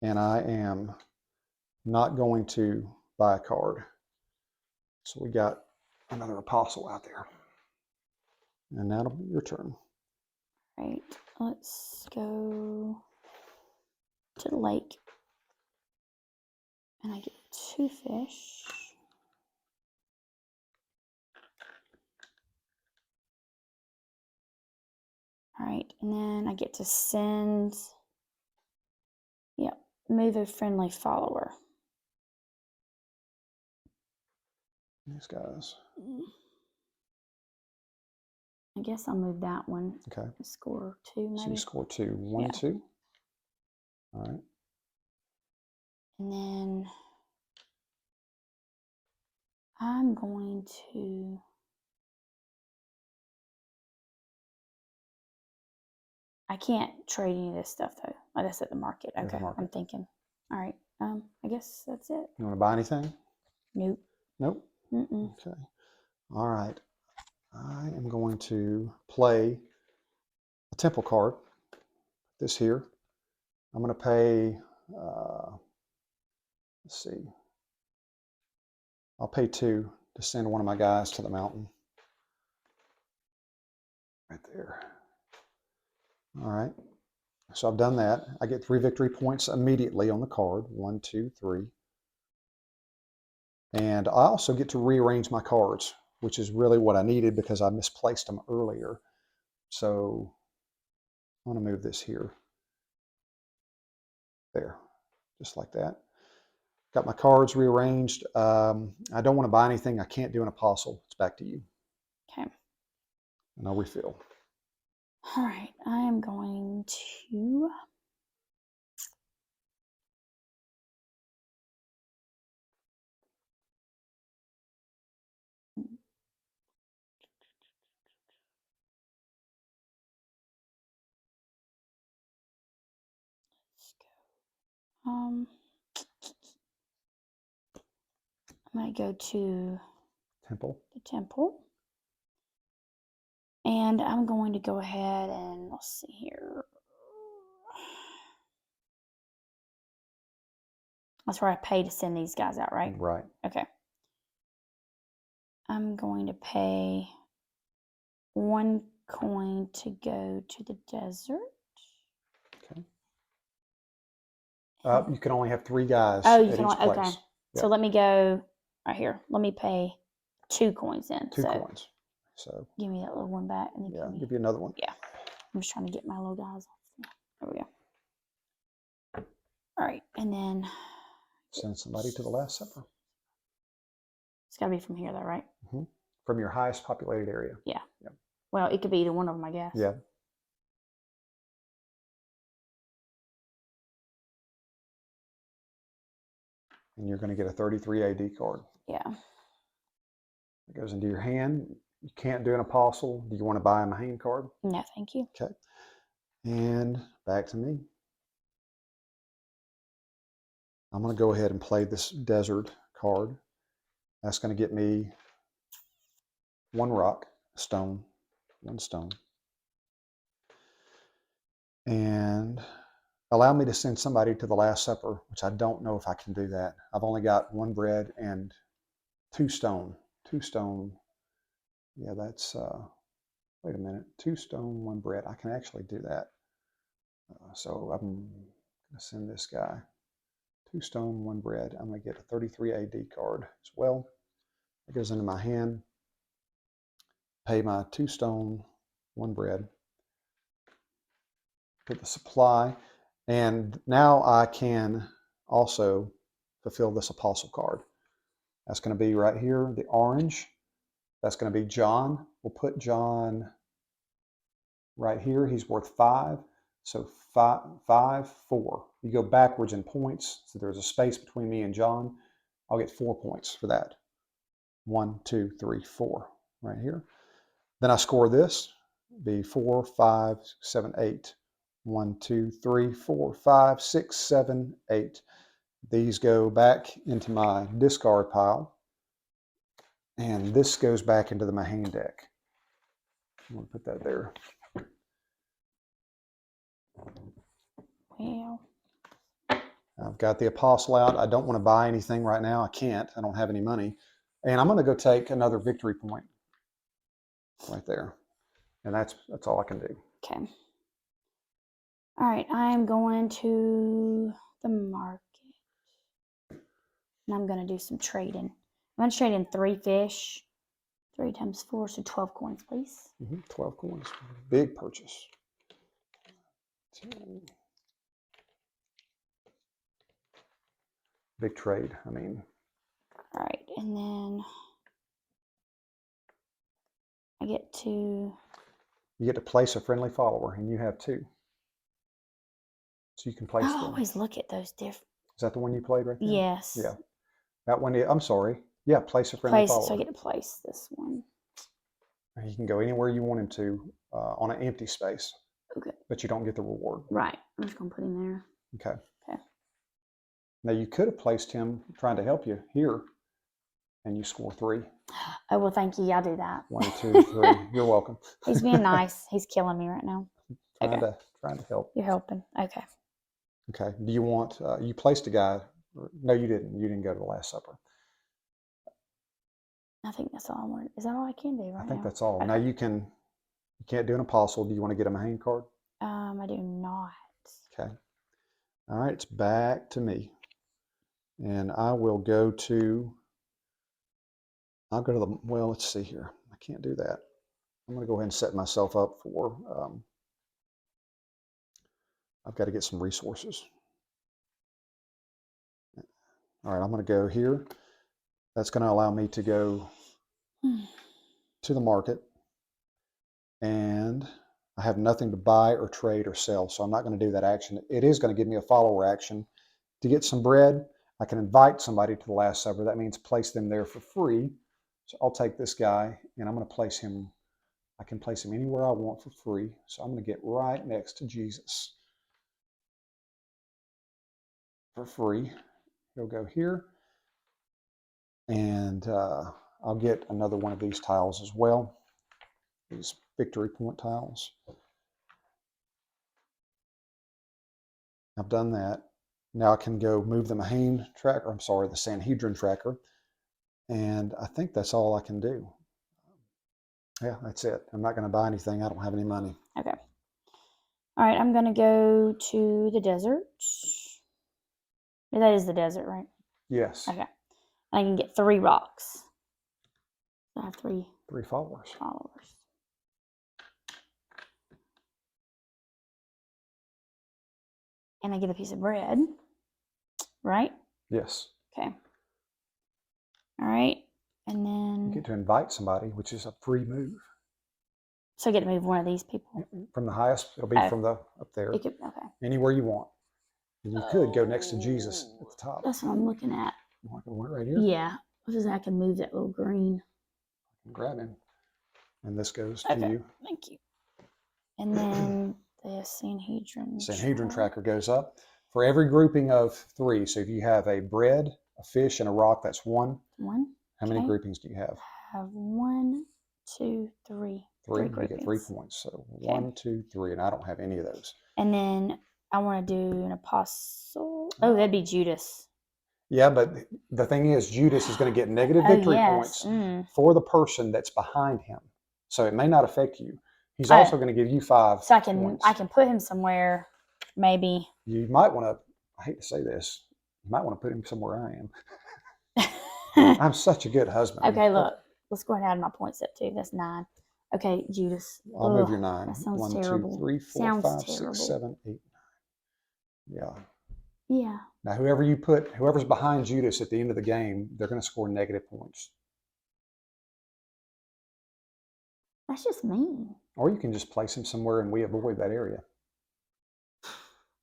And I am not going to buy a card. So we got another apostle out there. And now it'll be your turn. Right. Let's go to the lake. And I get 2 fish. All right. And then I get to send, move a friendly follower. These guys. I guess I'll move that one. Okay. Score 2, maybe. So you score 2. 1, 2. All right. And then I'm going to I can't trade any of this stuff though. Oh, that's at the market. Okay. I'm thinking. All right. I guess that's it. You want to buy anything? Nope. Nope. Mm-mm. Okay. All right. I am going to play a temple card. This here. I'm going to pay, let's see. I'll pay 2 to send one of my guys to the mountain. Right there. All right. So I've done that. I get 3 victory points immediately on the card. 1, 2, 3. And I also get to rearrange my cards, which is really what I needed because I misplaced them earlier. So I'm going to move this here. There. Just like that. Got my cards rearranged. I don't want to buy anything. I can't do an apostle. It's back to you. Okay. And I'll refill. All right. I am going to I'm going to go to Temple. the temple. And I'm going to go ahead and let's see here. That's where I pay to send these guys out, right? Right. Okay. I'm going to pay 1 coin to go to the desert. Okay. You can only have 3 guys at each place. Okay. Yeah. So let me go right here. Let me pay 2 coins in. 2 coins. So give me that little one back. And yeah, I'll give you another one. Yeah. I'm just trying to get my little guys off. There we go. All right, and then Send somebody to the Last Supper. it's got to be from here, though, right? From your highest populated area. Yeah. Yep. Well, it could be either one of them, I guess. Yeah. And you're going to get a 33 AD card. Yeah. It goes into your hand. You can't do an apostle. Do you want to buy a Mahane card? No, thank you. Okay. And back to me. I'm going to go ahead and play this desert card. That's going to get me one rock, stone, one stone. And allow me to send somebody to the Last Supper, which I don't know if I can do that. I've only got one bread and two stone. Two stone. Yeah, that's, wait a minute. Two stone, one bread. I can actually do that. So I'm going to send this guy. Two stone, one bread. I'm going to get a 33 AD card as well. It goes into my hand. Pay my two stone, one bread. Put the supply. And now I can also fulfill this apostle card. That's going to be right here, the orange. That's going to be John. We'll put John right here. He's worth 5. So 5, 4. You go backwards in points. So there's a space between me and John. I'll get 4 points for that. 1, 2, 3, 4 right here. Then I score this. Be 4, 5, 7, 8. 1, 2, 3, 4, 5, 6, 7, 8. These go back into my discard pile. And this goes back into the Mahane deck. I'm going to put that there. Well, I've got the apostle out. I don't want to buy anything right now. I can't. I don't have any money. And I'm going to go take another victory point right there. And that's all I can do. okay. All right, I'm going to the market. And I'm going to do some trading. I'm going to trade in 3 fish. 3 times 4, so 12 coins, please. 12 coins. Big purchase. 10. Big trade, I mean. All right, and then I get to... You get to place a friendly follower, and you have 2. So you can place I them. always look at those different... Is that the one you played right there? Yes. Yeah. That one, I'm sorry. Yeah, place a friendly follower. So I get to place this one. He can go anywhere you want him to on an empty space. Okay. But you don't get the reward. Right. I'm just going to put him there. Okay. Okay. Now you could have placed him trying to help you here, and you score 3. Oh, well, thank you. I'll do that. 1, 2, 3. You're welcome. He's being nice. He's killing me right now. Trying to help. You're helping. Okay. Okay. Do you want? You placed a guy. No, you didn't. You didn't go to the Last Supper. I think that's all I wanted. Is that all I can do right now? I think that's all. Okay. Now you can't do an apostle. Do you want to get a Mahane card? I do not. Okay. All right. It's back to me, and I will go to. I'll go to the. Well, let's see here. I can't do that. I'm going to go ahead and set myself up for. I've got to get some resources. All right, I'm going to go here. That's going to allow me to go to the market. And I have nothing to buy or trade or sell, so I'm not going to do that action. It is going to give me a follower action. To get some bread, I can invite somebody to the Last Supper. That means place them there for free. So I'll take this guy, and I'm going to place him. I can place him anywhere I want for free. So I'm going to get right next to Jesus for free. He'll go here. And I'll get another one of these tiles as well. These victory point tiles. I've done that. Now I can go move the Mahane tracker. I'm sorry, the Sanhedrin tracker. And I think that's all I can do. Yeah, that's it. I'm not going to buy anything. I don't have any money. Okay. All right, I'm going to go to the desert. That is the desert, right? Yes. Okay. I can get 3 rocks. I have 3 followers. And I get a piece of bread, right? Yes. Okay. All right. And You then, get to invite somebody, which is a free move. so I get to move one of these people. From the highest, it'll be from the up there, It could, okay. anywhere you want. And you could go next to Jesus at the top. That's what I'm looking at. You want to go right here? Yeah. I can move that little green. Grab him. And this goes to Okay. you. Thank you. And then the Sanhedrin tracker goes up. For every grouping of 3, so if you have a bread, a fish, and a rock, that's 1. 1. How many groupings do you have? I have 1, 2, 3. 3. 3 You get 3 groupings. points. So 1, 2, 3, and I don't have any of those. And then I want to do an apostle. Oh, that'd be Judas. Yeah, but the thing is, Judas is going to get negative victory points for the person that's behind him. So it may not affect you. He's also going to give you 5 so points. I can put him somewhere, maybe. You might want to, I hate to say this, you might want to put him somewhere I am. I'm such a good husband. Okay, look. Let's go ahead and add my points up too. That's 9. Okay, Judas. I'll move your 9. That sounds 1, terrible. 2, 3, 4, sounds 5, terrible. 6, 7, 8, 9. Yeah. Yeah. Now, whoever's behind Judas at the end of the game, they're going to score negative points. That's just mean. Or you can just place him somewhere and we avoid that area.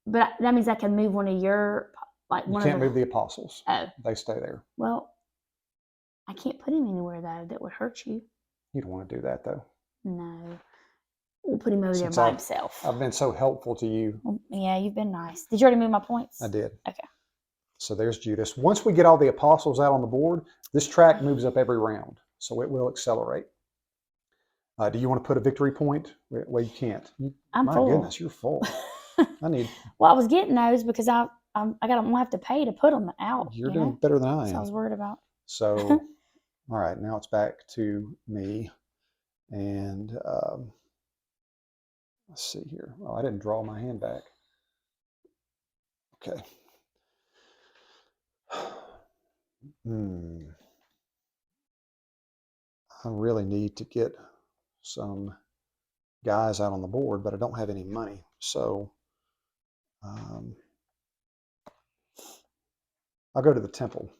But that means I can move one of your, like You one can't of the, move the apostles. Oh. They stay there. Well, I can't put him anywhere though that would hurt you. You don't want to do that though. No. We'll put him over there by himself. I've been so helpful to you. Well, yeah, you've been nice. Did you already move my points? I did. Okay. So there's Judas. Once we get all the apostles out on the board, this track moves up every round. So it will accelerate. Do you want to put a victory point? Well, you can't. I'm my full. Goodness, you're full. I need. Well, I was getting those because I'm gonna have to pay to put them out. You're doing better than I am. So I was worried about. So, all right, now it's back to me, and let's see here. Oh, I didn't draw my hand back. Okay. I really need to get some guys out on the board, but I don't have any money. So I'll go to the temple.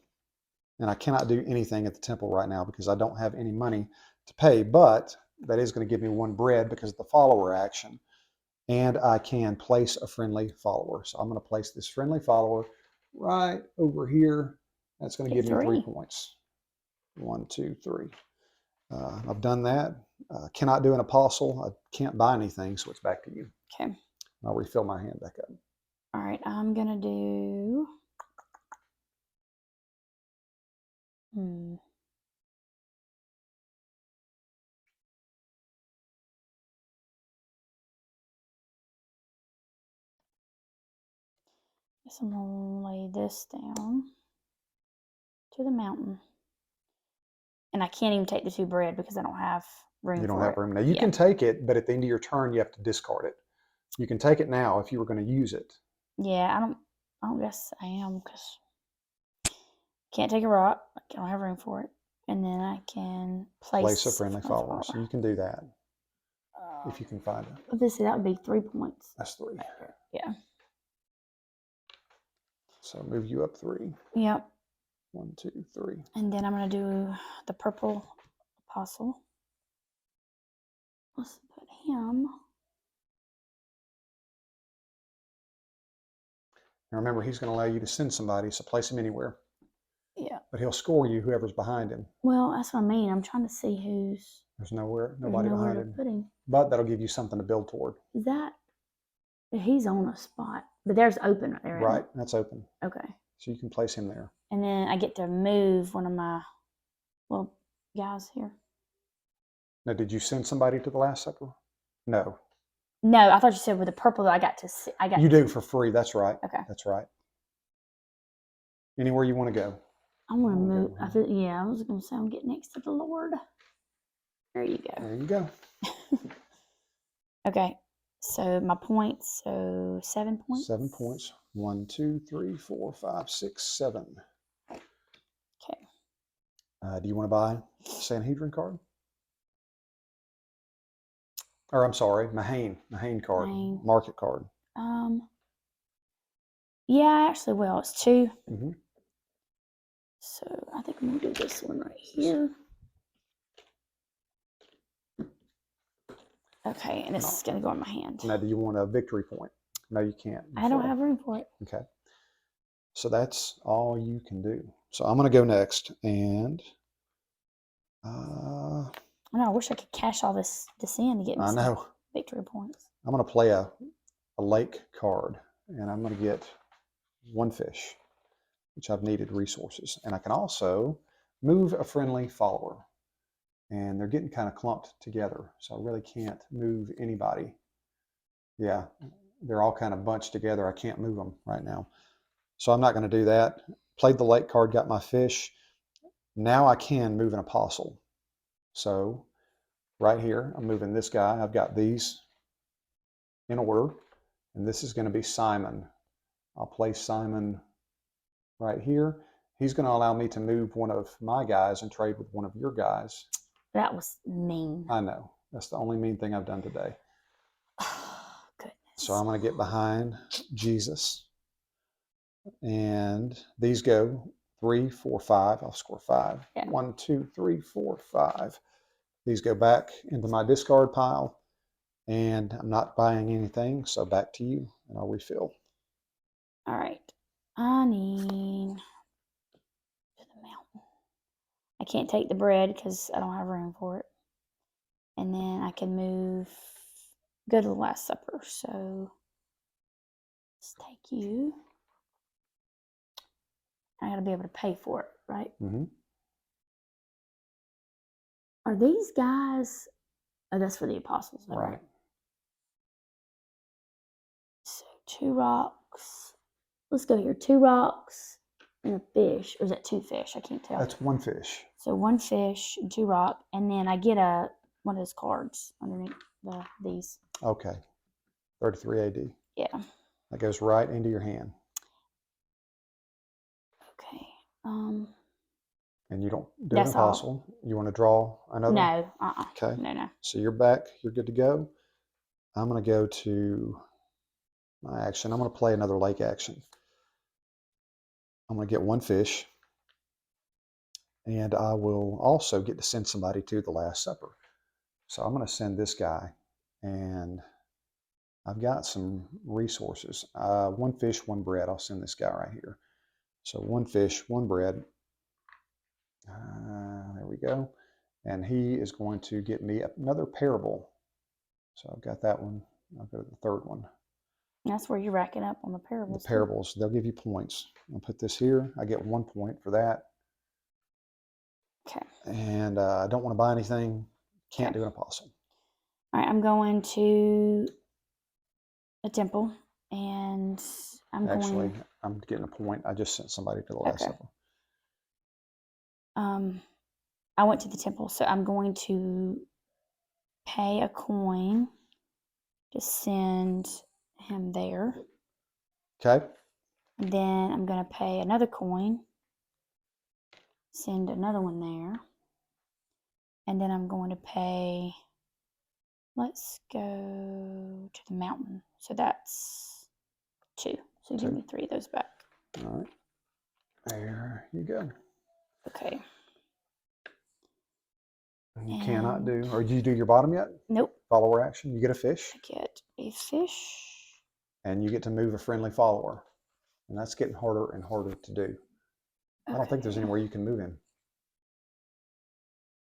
And I cannot do anything at the temple right now because I don't have any money to pay, but that is going to give me 1 bread because of the follower action. And I can place a friendly follower. So I'm going to place this friendly follower right over here. That's going to give me 3 points. 1, 2, 3. I've done that. Cannot do an apostle. I can't buy anything, so it's back to you. Okay. I'll refill my hand back up. All right, I'm going to do... Guess I'm going to lay this down to the mountain. And I can't even take the 2 bread because I don't have room for it. You don't have room. Now, you can take it, but at the end of your turn, you have to discard it. You can take it now if you were going to use it. Yeah, I don't guess I am because can't take a rock. I don't have room for it. And then I can place a friendly follower. So you can do that if you can find it. Obviously, that would be 3 points. That's 3. Yeah. So move you up 3. Yep. 1, 2, 3. And then I'm going to do the purple apostle. Let's put him. Now remember, he's going to allow you to send somebody, so place him anywhere. Yeah. But he'll score you, whoever's behind him. Well, that's what I mean. I'm trying to see who's... There's nobody behind him. Put him. But that'll give you something to build toward. Is that... He's on a spot. But there's open right there. Right, that's open. Okay. So you can place him there. And then I get to move one of my little guys here. Now, did you send somebody to the Last Supper? No. No, I thought you said with the purple I got to see. You do for free. That's right. Okay. That's right. Anywhere you want to go. I want to move. I was going to say I'm getting next to the Lord. There you go. There you go. Okay. So my points. So 7 points. 7 points. 1, 2, 3, 4, 5, 6, 7. Okay. Do you want to buy a Sanhedrin card? Or I'm sorry, Mahane card, market card. Yeah, I actually will. It's 2. Mm-hmm. So I think I'm going to do this one right here. Okay, and this is going to go in my hand. Now, do you want a victory point? No, you can't. I don't have room for it. Okay. So that's all you can do. So I'm going to go next, and I know. I wish I could cash all this in to get me I some know victory points. I'm going to play a lake card, and I'm going to get 1 fish, which I've needed resources, and I can also move a friendly follower. And they're getting kind of clumped together, so I really can't move anybody. Yeah, they're all kind of bunched together. I can't move them right now. So I'm not going to do that. Played the lake card, got my fish. Now I can move an apostle. So right here, I'm moving this guy. I've got these in order, and this is going to be Simon. I'll place Simon right here. He's going to allow me to move one of my guys and trade with one of your guys. That was mean. I know. That's the only mean thing I've done today. Oh, goodness. So I'm going to get behind Jesus. And these go 3, 4, 5. I'll score 5. Yeah. 1, 2, 3, 4, 5. These go back into my discard pile. And I'm not buying anything. So back to you, and I'll refill. All right. I need to the mountain. I can't take the bread because I don't have room for it. And then I can go to the Last Supper. So let's take you. I got to be able to pay for it, right? Mm-hmm. Are these guys? Oh, that's for the apostles, though, Right. So 2 rocks. Let's go here. 2 rocks and a fish. Or is that 2 fish? I can't tell. That's 1 fish. So 1 fish and 2 rock, and then I get one of those cards underneath these. Okay. 33 AD. Yeah. That goes right into your hand. Okay. And you don't do an apostle. You want to draw another? No. Okay. No. So you're back. You're good to go. I'm going to go to my action. I'm going to play another lake action. I'm going to get 1 fish. And I will also get to send somebody to the Last Supper. So I'm going to send this guy. And I've got some resources. 1 fish, 1 bread. I'll send this guy right here. So 1 fish, 1 bread. There we go. And he is going to get me another parable. So I've got that one. I'll go to the 3rd one. That's where you're racking up on the parables. The parables, they'll give you points. I'll put this here. I get 1 point for that. Okay. And I don't want to buy anything. Can't do an apostle. All right, I'm going to a temple, and I'm getting a point. I just sent somebody to the Last Supper. I went to the temple, so I'm going to pay a coin to send him there. Okay. And then I'm going to pay another coin, send another one there. And then I'm going to pay, let's go to the mountain. So that's 2. So give me 3 of those back. All right. There you go. Okay. You cannot do, or did you do your bottom yet? Nope. Follower action. You get a fish. I get a fish. And you get to move a friendly follower. And that's getting harder and harder to do. Okay. I don't think there's anywhere you can move him.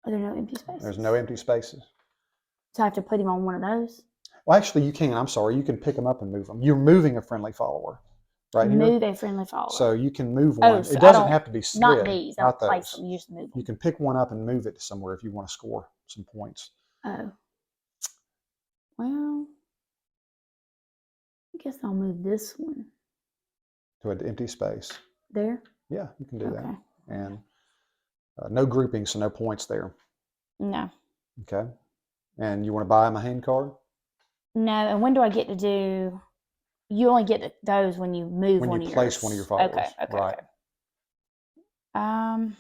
Are there no empty spaces? There's no empty spaces. So I have to put him on one of those? Well, actually, you can. I'm sorry. You can pick him up and move him. You're moving a friendly follower. Right here. Move a friendly follower. So you can move one. So it doesn't have to be slid. Not these. I don't those. place them. You just move them. You can pick one up and move it somewhere if you want to score some points. Oh. Well, I guess I'll move this one. To an empty space. There? Yeah, you can do that. And no grouping, so no points there. No. Okay. And you want to buy him a hand card? No. And when do I get to do... You only get those when you move one of yours. When you place one of your followers. Okay. Right. I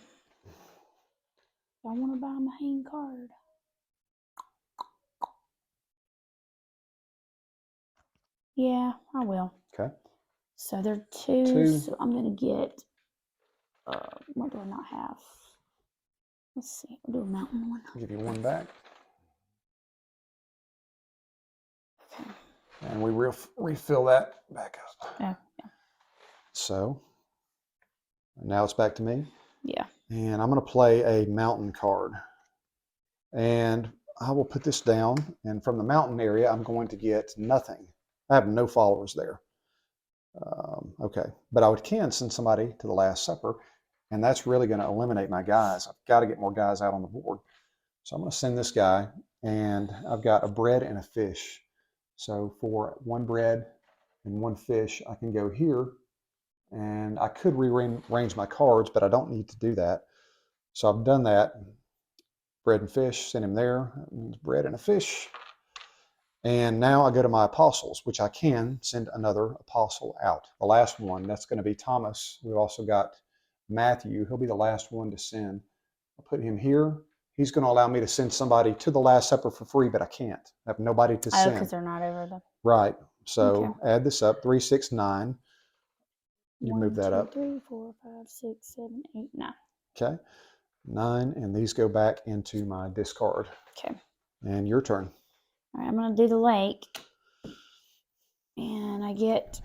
want to buy him a hand card. Yeah, I will. Okay. So there are two. Two. So I'm gonna get. What do I not have? Let's see. I'll do a mountain one. I'll give you one back. Okay. And we refill that back up. Yeah. So now it's back to me. Yeah. And I'm going to play a mountain card. And I will put this down. And from the mountain area, I'm going to get nothing. I have no followers there. Okay. But I can send somebody to the Last Supper. And that's really going to eliminate my guys. I've got to get more guys out on the board. So I'm going to send this guy. And I've got a bread and a fish. So for one bread and one fish, I can go here. And I could rearrange my cards, but I don't need to do that. So I've done that. Bread and fish, send him there. That means bread and a fish. And now I go to my apostles, which I can send another apostle out. The last one, that's going to be Thomas. We've also got Matthew. He'll be the last one to send. I'll put him here. He's going to allow me to send somebody to the Last Supper for free, but I can't. I have nobody to send. because they're not over them. Right. So add this up, 3, 6, 9. You move that up. 3, 4, 5, 6, 7, 8, 9. Okay. 9, and these go back into my discard. Okay. And your turn. All right, I'm going to do the lake. And I get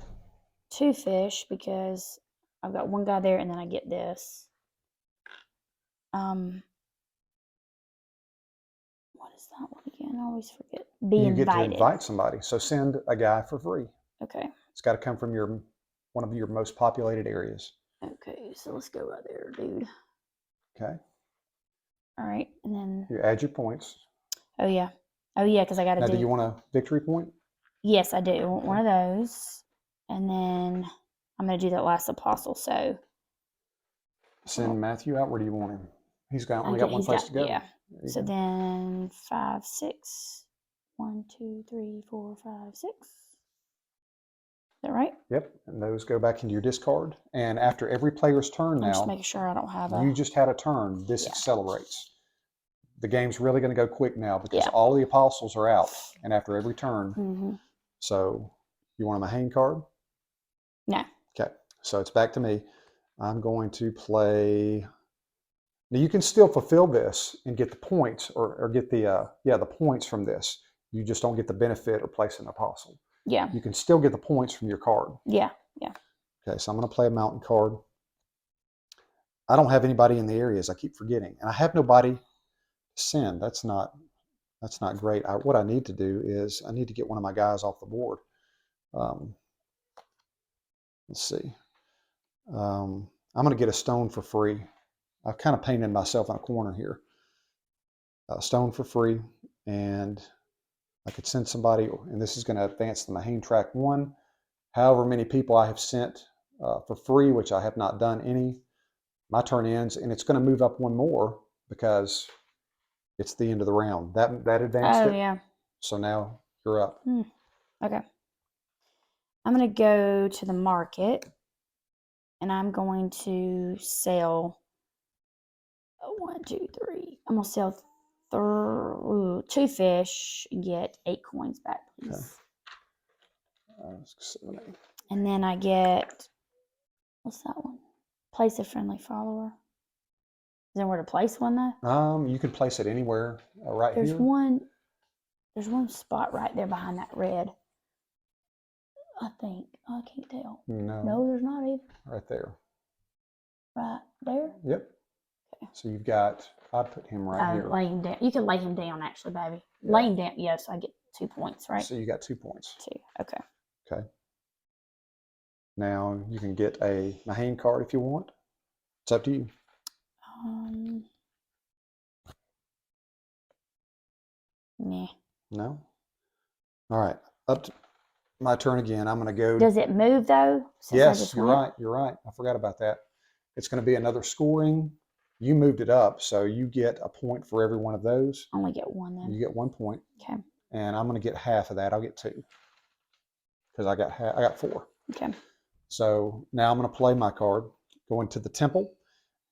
2 fish because I've got one guy there and then I get this. What is that one again? I always forget. You get to invite somebody. So send a guy for free. Okay. It's got to come from one of your most populated areas. Okay, so let's go right there, dude. Okay. All right, and then you add your points. Oh yeah, because I got to do. Now, do you want a victory point? Yes, I do. I want one of those, and then I'm going to do that last apostle. So send Matthew out. Where do you want him? He's only got one place to go. Yeah. So then 5, 6. 1, 2, 3, 4, 5, 6. Is that right? Yep. And those go back into your discard. And after every player's turn now, I'm just making sure I don't have you just had a turn. This accelerates. The game's really going to go quick now because all the apostles are out. And after every turn. So you want a Mahane card? No. Okay. So it's back to me. I'm going to play. Now you can still fulfill this and get the points or get the points from this. You just don't get the benefit or place an apostle. Yeah. You can still get the points from your card. Yeah. Okay, so I'm going to play a mountain card. I don't have anybody in the areas. I keep forgetting. And I have nobody to send. That's not great. What I need to do is I need to get one of my guys off the board. Let's see. I'm going to get a stone for free. I've kind of painted myself in a corner here. A stone for free, and I could send somebody, and this is going to advance the Mahane track 1. However many people I have sent for free, which I have not done any, my turn ends, and it's going to move up one more because it's the end of the round. That advanced it. Oh, yeah. So now you're up. Okay. I'm going to go to the market, and I'm going to sell 1, 2, 3. I'm going to sell 2 fish and get 8 coins back, please. Okay. And then I get, what's that one? Place a friendly follower. Is there where to place one though? You can place it anywhere right here. There's one spot right there behind that red. I think. I can't tell. No, there's not even. Right there. Right there? Yep. Okay. So you've got, I'd put him right here. Lay him down. You can lay him down actually, baby. Yeah. Lay him down. Yes, I get 2 points, right? So you got 2 points. 2. Okay. Okay. Now you can get a Mahane card if you want. It's up to you. Nah. No? All right. Up to my turn again. I'm going to go. Does it move though? Yes, you're right. You're right. I forgot about that. It's going to be another scoring. You moved it up, so you get a point for every one of those. Only get 1 then. You get 1 point. Okay. And I'm going to get half of that. I'll get 2 because I got 4. Okay. So now I'm going to play my card, go into the temple,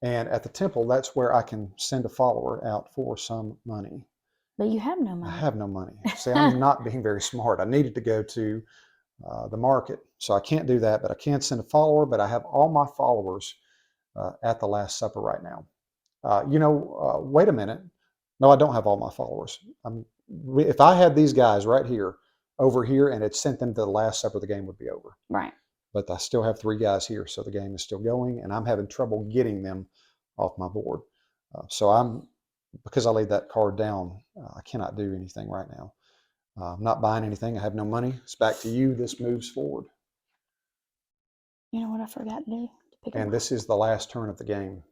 and at the temple, that's where I can send a follower out for some money. But you have no money. I have no money. See, I'm not being very smart. I needed to go to the market. So I can't do that, but I can send a follower, but I have all my followers at the Last Supper right now. Wait a minute. No, I don't have all my followers. If I had these guys right here, over here, and had sent them to the Last Supper, the game would be over. Right. But I still have 3 guys here, so the game is still going, and I'm having trouble getting them off my board. Because I laid that card down, I cannot do anything right now. I'm not buying anything. I have no money. It's back to you. This moves forward. You know what I forgot to do? To pick And up this is the last turn of the game.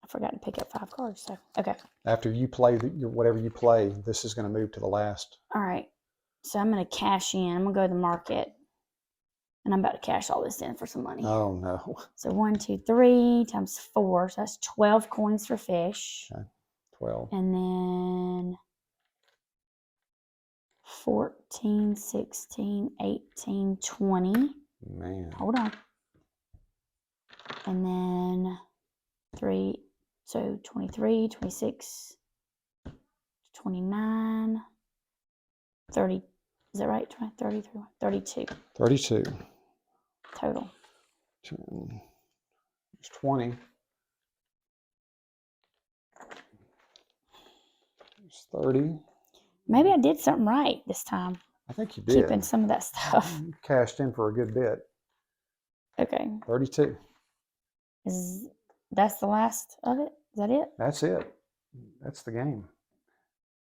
I forgot to pick up 5 cards. So okay. After you play whatever you play, this is going to move to the last. All right. So I'm going to cash in. I'm going to go to the market. And I'm about to cash all this in for some money. Oh, no. So 1, 2, 3 times 4. So that's 12 coins for fish. Okay. 12. And then 14, 16, 18, 20. Man. Hold on. And then 3. So 23, 26, 29, 30. Is that right? 20, 33, 32. 32. Total. It's 20. It's 30. Maybe I did something right this time. I think you did. Keeping some of that stuff. You cashed in for a good bit. Okay. 32. That's the last of it? Is that it? That's it. That's the game.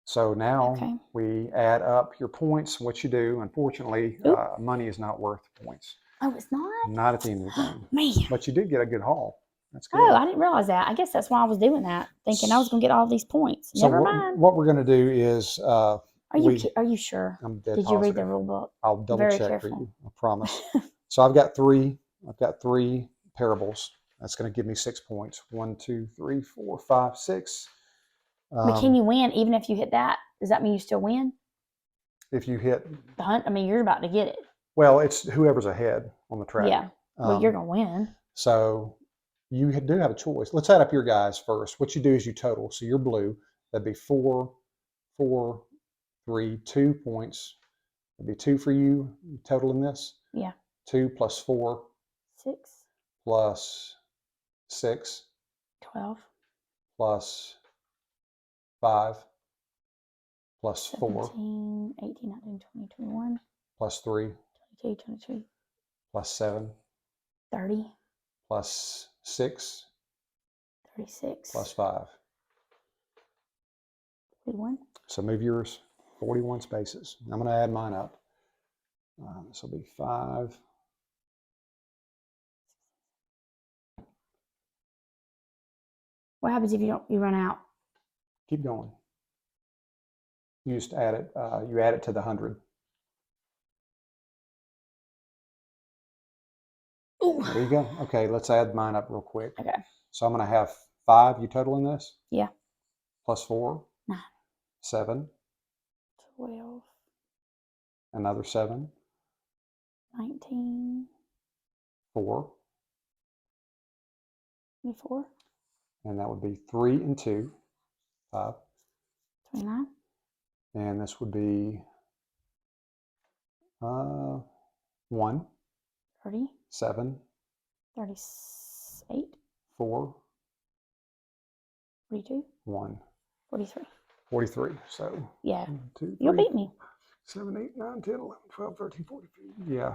So now we add up your points. What you do, unfortunately, money is not worth points. Oh, it's not? Not at the end of the game. Man. But you did get a good haul. That's good. Oh, I didn't realize that. I guess that's why I was doing that, thinking I was going to get all these points. So Never mind. What we're going to do is... Are you sure? I'm dead Did positive. you read the rule book? I'll double Very check careful. for you. I promise. So I've got three parables. That's going to give me 6 points. 1, 2, 3, 4, 5, 6. But can you win even if you hit that? Does that mean you still win? If you hit the hunt, I mean, you're about to get it. Well, it's whoever's ahead on the track. Yeah. Well, you're going to win. So you do have a choice. Let's add up your guys first. What you do is you total. So you're blue. That'd be 4, 4, 3, 2 points. That'd be 2 for you. Total in this. Yeah. 2 plus 4. 6. Plus 6. 12. Plus 5. Plus 4. 17, 18, 19, 20, 21. Plus 3. 22, 23. Plus 7. 30. Plus 6. 36. Plus 5. 41. So move yours 41 spaces. I'm going to add mine up. This will be 5. What happens if you run out? Keep going. You just add it. You add it to the 100. Ooh. There you go. Okay, let's add mine up real quick. Okay. So I'm going to have 5. You total in this? Yeah. Plus 4. 9. 7. 12. Another 7. 19. 4. 24. And that would be 3 and 2. 5. 29. And this would be 1. 30. 7. 38. 4. 42. 1. 43. 43. So yeah. 1, 2, 3, you'll beat me. 7, 8, 9, 10, 11, 12, 13, 14, 15. Yeah,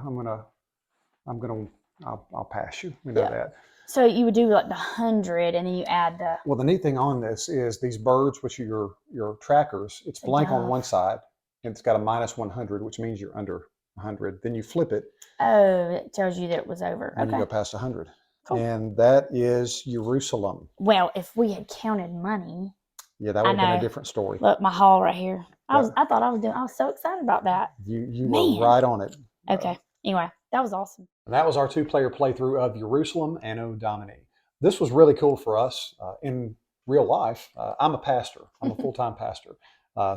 I'll pass you. We know that. So you would do like the 100 and then you add the... Well, the neat thing on this is these birds, which are your trackers, it's blank on one side and it's got a minus 100, which means you're under 100. Then you flip it. Oh, it tells you that it was over. And you go past 100. Cool. And that is Ierusalem. Well, if we had counted money... Yeah, that would have been a different story. Look, my haul right here. I was so excited about that. You were right on it. Okay. Anyway, that was awesome. And that was our 2-player playthrough of Ierusalem Anno Domini. This was really cool for us in real life. I'm a pastor. I'm a full-time pastor.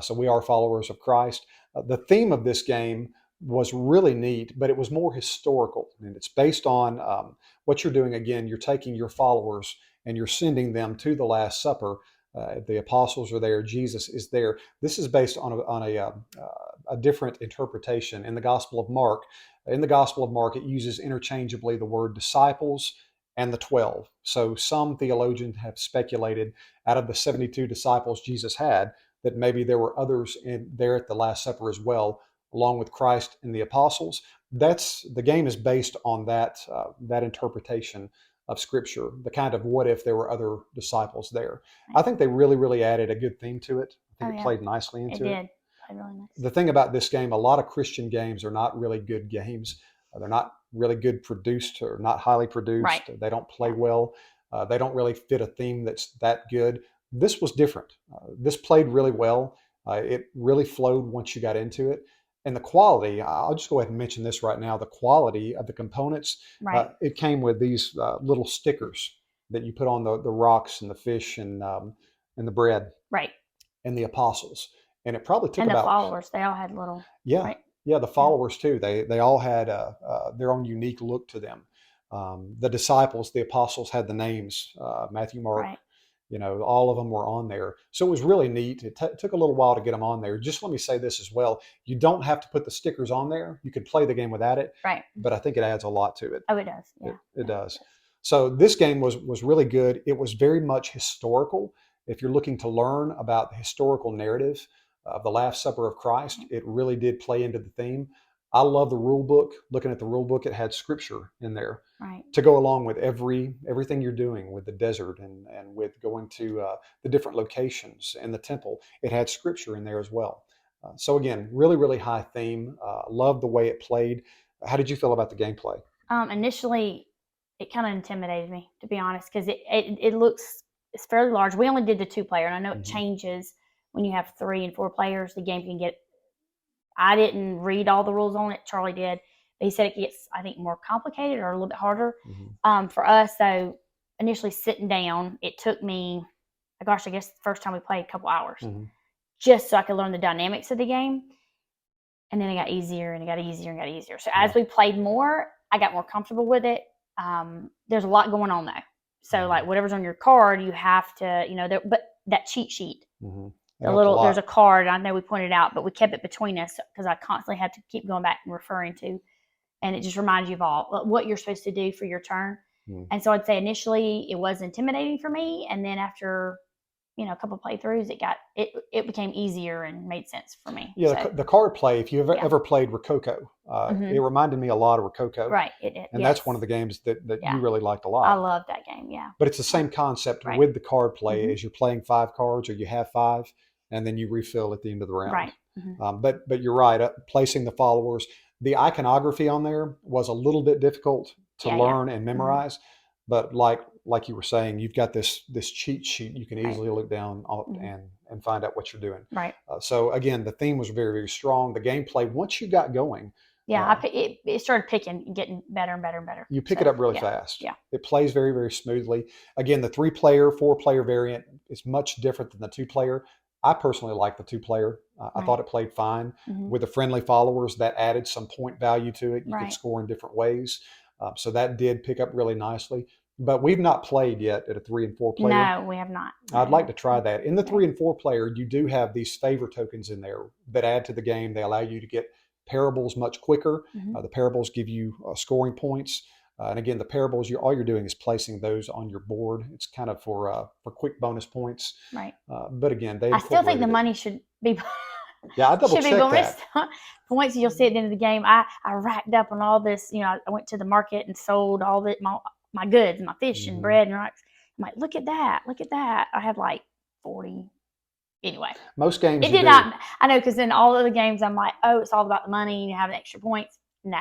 So we are followers of Christ. The theme of this game was really neat, but it was more historical. And it's based on what you're doing. Again, you're taking your followers and you're sending them to the Last Supper. The apostles are there. Jesus is there. This is based on a different interpretation in the Gospel of Mark. In the Gospel of Mark, it uses interchangeably the word disciples and the 12. So some theologians have speculated out of the 72 disciples Jesus had that maybe there were others there at the Last Supper as well, along with Christ and the apostles. The game is based on that interpretation of Scripture, the kind of what if there were other disciples there. I think they really, really added a good theme to it. I think it played nicely into it. It did. Played really nice. The thing about this game, a lot of Christian games are not really good games. They're not really good produced or not highly produced. Right. They don't play well. They don't really fit a theme that's that good. This was different. This played really well. It really flowed once you got into it. And the quality, I'll just go ahead and mention this right now, the quality of the components, Right. it came with these little stickers that you put on the rocks and the fish and the bread Right. and the apostles. And it probably took And the about followers, they all had little. yeah, Right. yeah, the followers too. They all had their own unique look to them. The disciples, the apostles, had the names Matthew, Mark. Right. All of them were on there. So it was really neat. It took a little while to get them on there. Just let me say this as well. You don't have to put the stickers on there. You could play the game without it. Right. But I think it adds a lot to it. Oh, it does. Yeah. It does. So this game was really good. It was very much historical. If you're looking to learn about the historical narrative of the Last Supper of Christ, it really did play into the theme. I love the rule book. Looking at the rule book, it had scripture in there to go along with everything you're doing with the desert and with going to the different locations and the temple. It had scripture in there as well. So again, really, really high theme. Loved the way it played. How did you feel about the gameplay? Initially, it kind of intimidated me, to be honest, because it's fairly large. We only did the 2-player, and I know it changes when you have 3 and 4 players. The game can get. I didn't read all the rules on it. Charlie did. But he said it gets, I think, more complicated or a little bit harder. For us, though, initially sitting down, it took me, I guess the first time we played, a couple hours, just so I could learn the dynamics of the game. And then it got easier and it got easier and got easier. So as we played more, I got more comfortable with it. There's a lot going on, though. So like whatever's on your card, you have to, but that cheat sheet. There's a card, I know we pointed out, but we kept it between us because I constantly had to keep going back and referring to, and it just reminds you of all what you're supposed to do for your turn. And so I'd say initially it was intimidating for me, and then after a couple of playthroughs, it became easier and made sense for me. Yeah, so, the card play. If you've ever played Rococo, it reminded me a lot of Rococo. Right, and that's one of the games that you really liked a lot. I love that game. Yeah, but it's the same concept with the card play as you're playing 5 cards, or you have 5. And then you refill at the end of the round. Right. But you're right. Placing the followers, the iconography on there was a little bit difficult to learn and memorize. But like you were saying, you've got this cheat sheet. You can easily look down and find out what you're doing. Right. So again, the theme was very, very strong. The gameplay, once you got going. Yeah, it started picking, getting better and better and better. You pick it up really fast. Yeah. It plays very, very smoothly. Again, the 3-player, 4-player variant is much different than the 2-player. I personally like the 2-player. I thought it played fine. With the friendly followers, that added some point value to it. You could score in different ways. So that did pick up really nicely. But we've not played yet at a 3 and 4 player. No, we have not. I'd like to try that. In the 3 and 4 player, you do have these favor tokens in there that add to the game. They allow you to get parables much quicker. The parables give you scoring points. And again, the parables, all you're doing is placing those on your board. It's kind of for quick bonus points. Right. But again, I still think the money should be. Yeah, I double check that. Points you'll see at the end of the game. I racked up on all this. I went to the market and sold all my goods, my fish and bread and rocks. I'm like, look at that, look at that. I had like 40. Anyway, most games it did not. I know, because in all of the games, I'm like, oh, it's all about the money and you have extra points. No.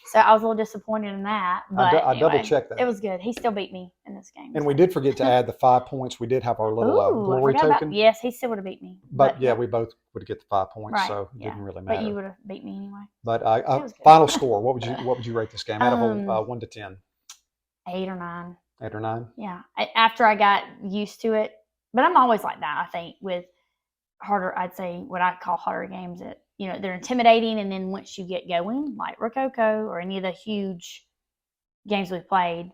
So I was a little disappointed in that. But I double checked that. It was good. He still beat me in this game. And we did forget to add the 5 points. We did have our little glory token. Yes, he still would have beat me. But yeah, we both would get the 5 points, so it didn't really matter. But you would have beat me anyway. But final score, what would you rate this game out of 1 to 10? 8 or 9. 8 or 9? Yeah. After I got used to it. But I'm always like that, I think, with harder, I'd say what I call harder games that, they're intimidating. And then once you get going, like Rococo or any of the huge games we've played,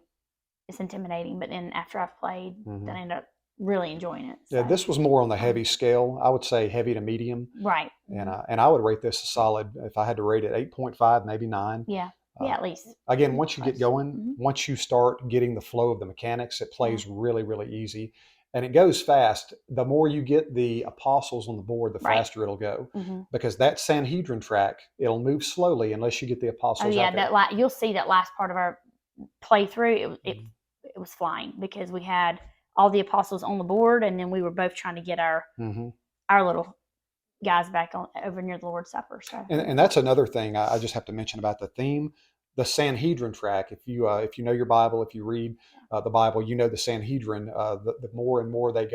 it's intimidating. But then after I've played, then I end up really enjoying it. Yeah, So, this was more on the heavy scale. I would say heavy to medium, right. and I would rate this a solid. If I had to rate it, 8.5, maybe 9. Yeah. Uh, Yeah, at least. Again, once you get Close. going, Hmm. once you start getting the flow of the mechanics, it Yeah. plays really, really easy, and it goes fast. The more you get the apostles on the board, the Right. faster it'll go, Hmm. because that Sanhedrin track, it'll move slowly unless you get the Oh apostles yeah, out there. you'll see that last part of our playthrough. Mhm. It was flying because we had all the apostles on the board, and then we were both trying to get Mhm. our little guys back on over near the Lord's Supper. So it was And that's awesome. another thing I just have to mention about the theme, the Sanhedrin track. If you know your Bible, if you read the Bible, you know the Sanhedrin. The more and more they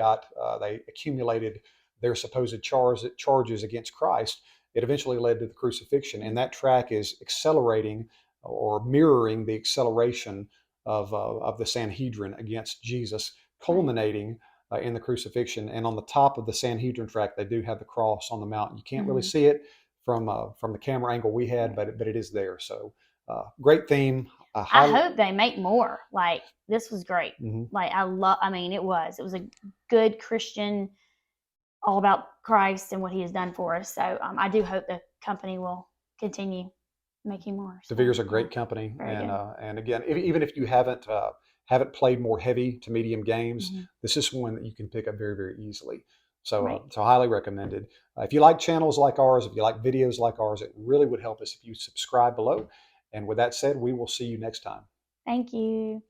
accumulated their supposed charges against Christ. It eventually led to the crucifixion, and that track is accelerating or mirroring the acceleration of the Sanhedrin against Jesus, Right. culminating in the crucifixion. And on the top of the Sanhedrin track, they do have the cross on the mountain. You can't really Mm-hmm. see it from the camera angle we had, but it is there. So great theme. I I highly. hope they make more. Like this was great. Mhm. Like I mean, it was. It was a good Christian, all about Christ and what He has done for us. So I do hope the company will continue making more. So Devere's a yeah, great company, very good. and again, even if you haven't played more heavy to medium games, Hmm. this is one that you can pick up very, very easily. So Right. so highly recommended. If you like channels like ours, if you like videos like ours, it really would help us if you subscribe below. And with that said, we will see you next time. Thank you.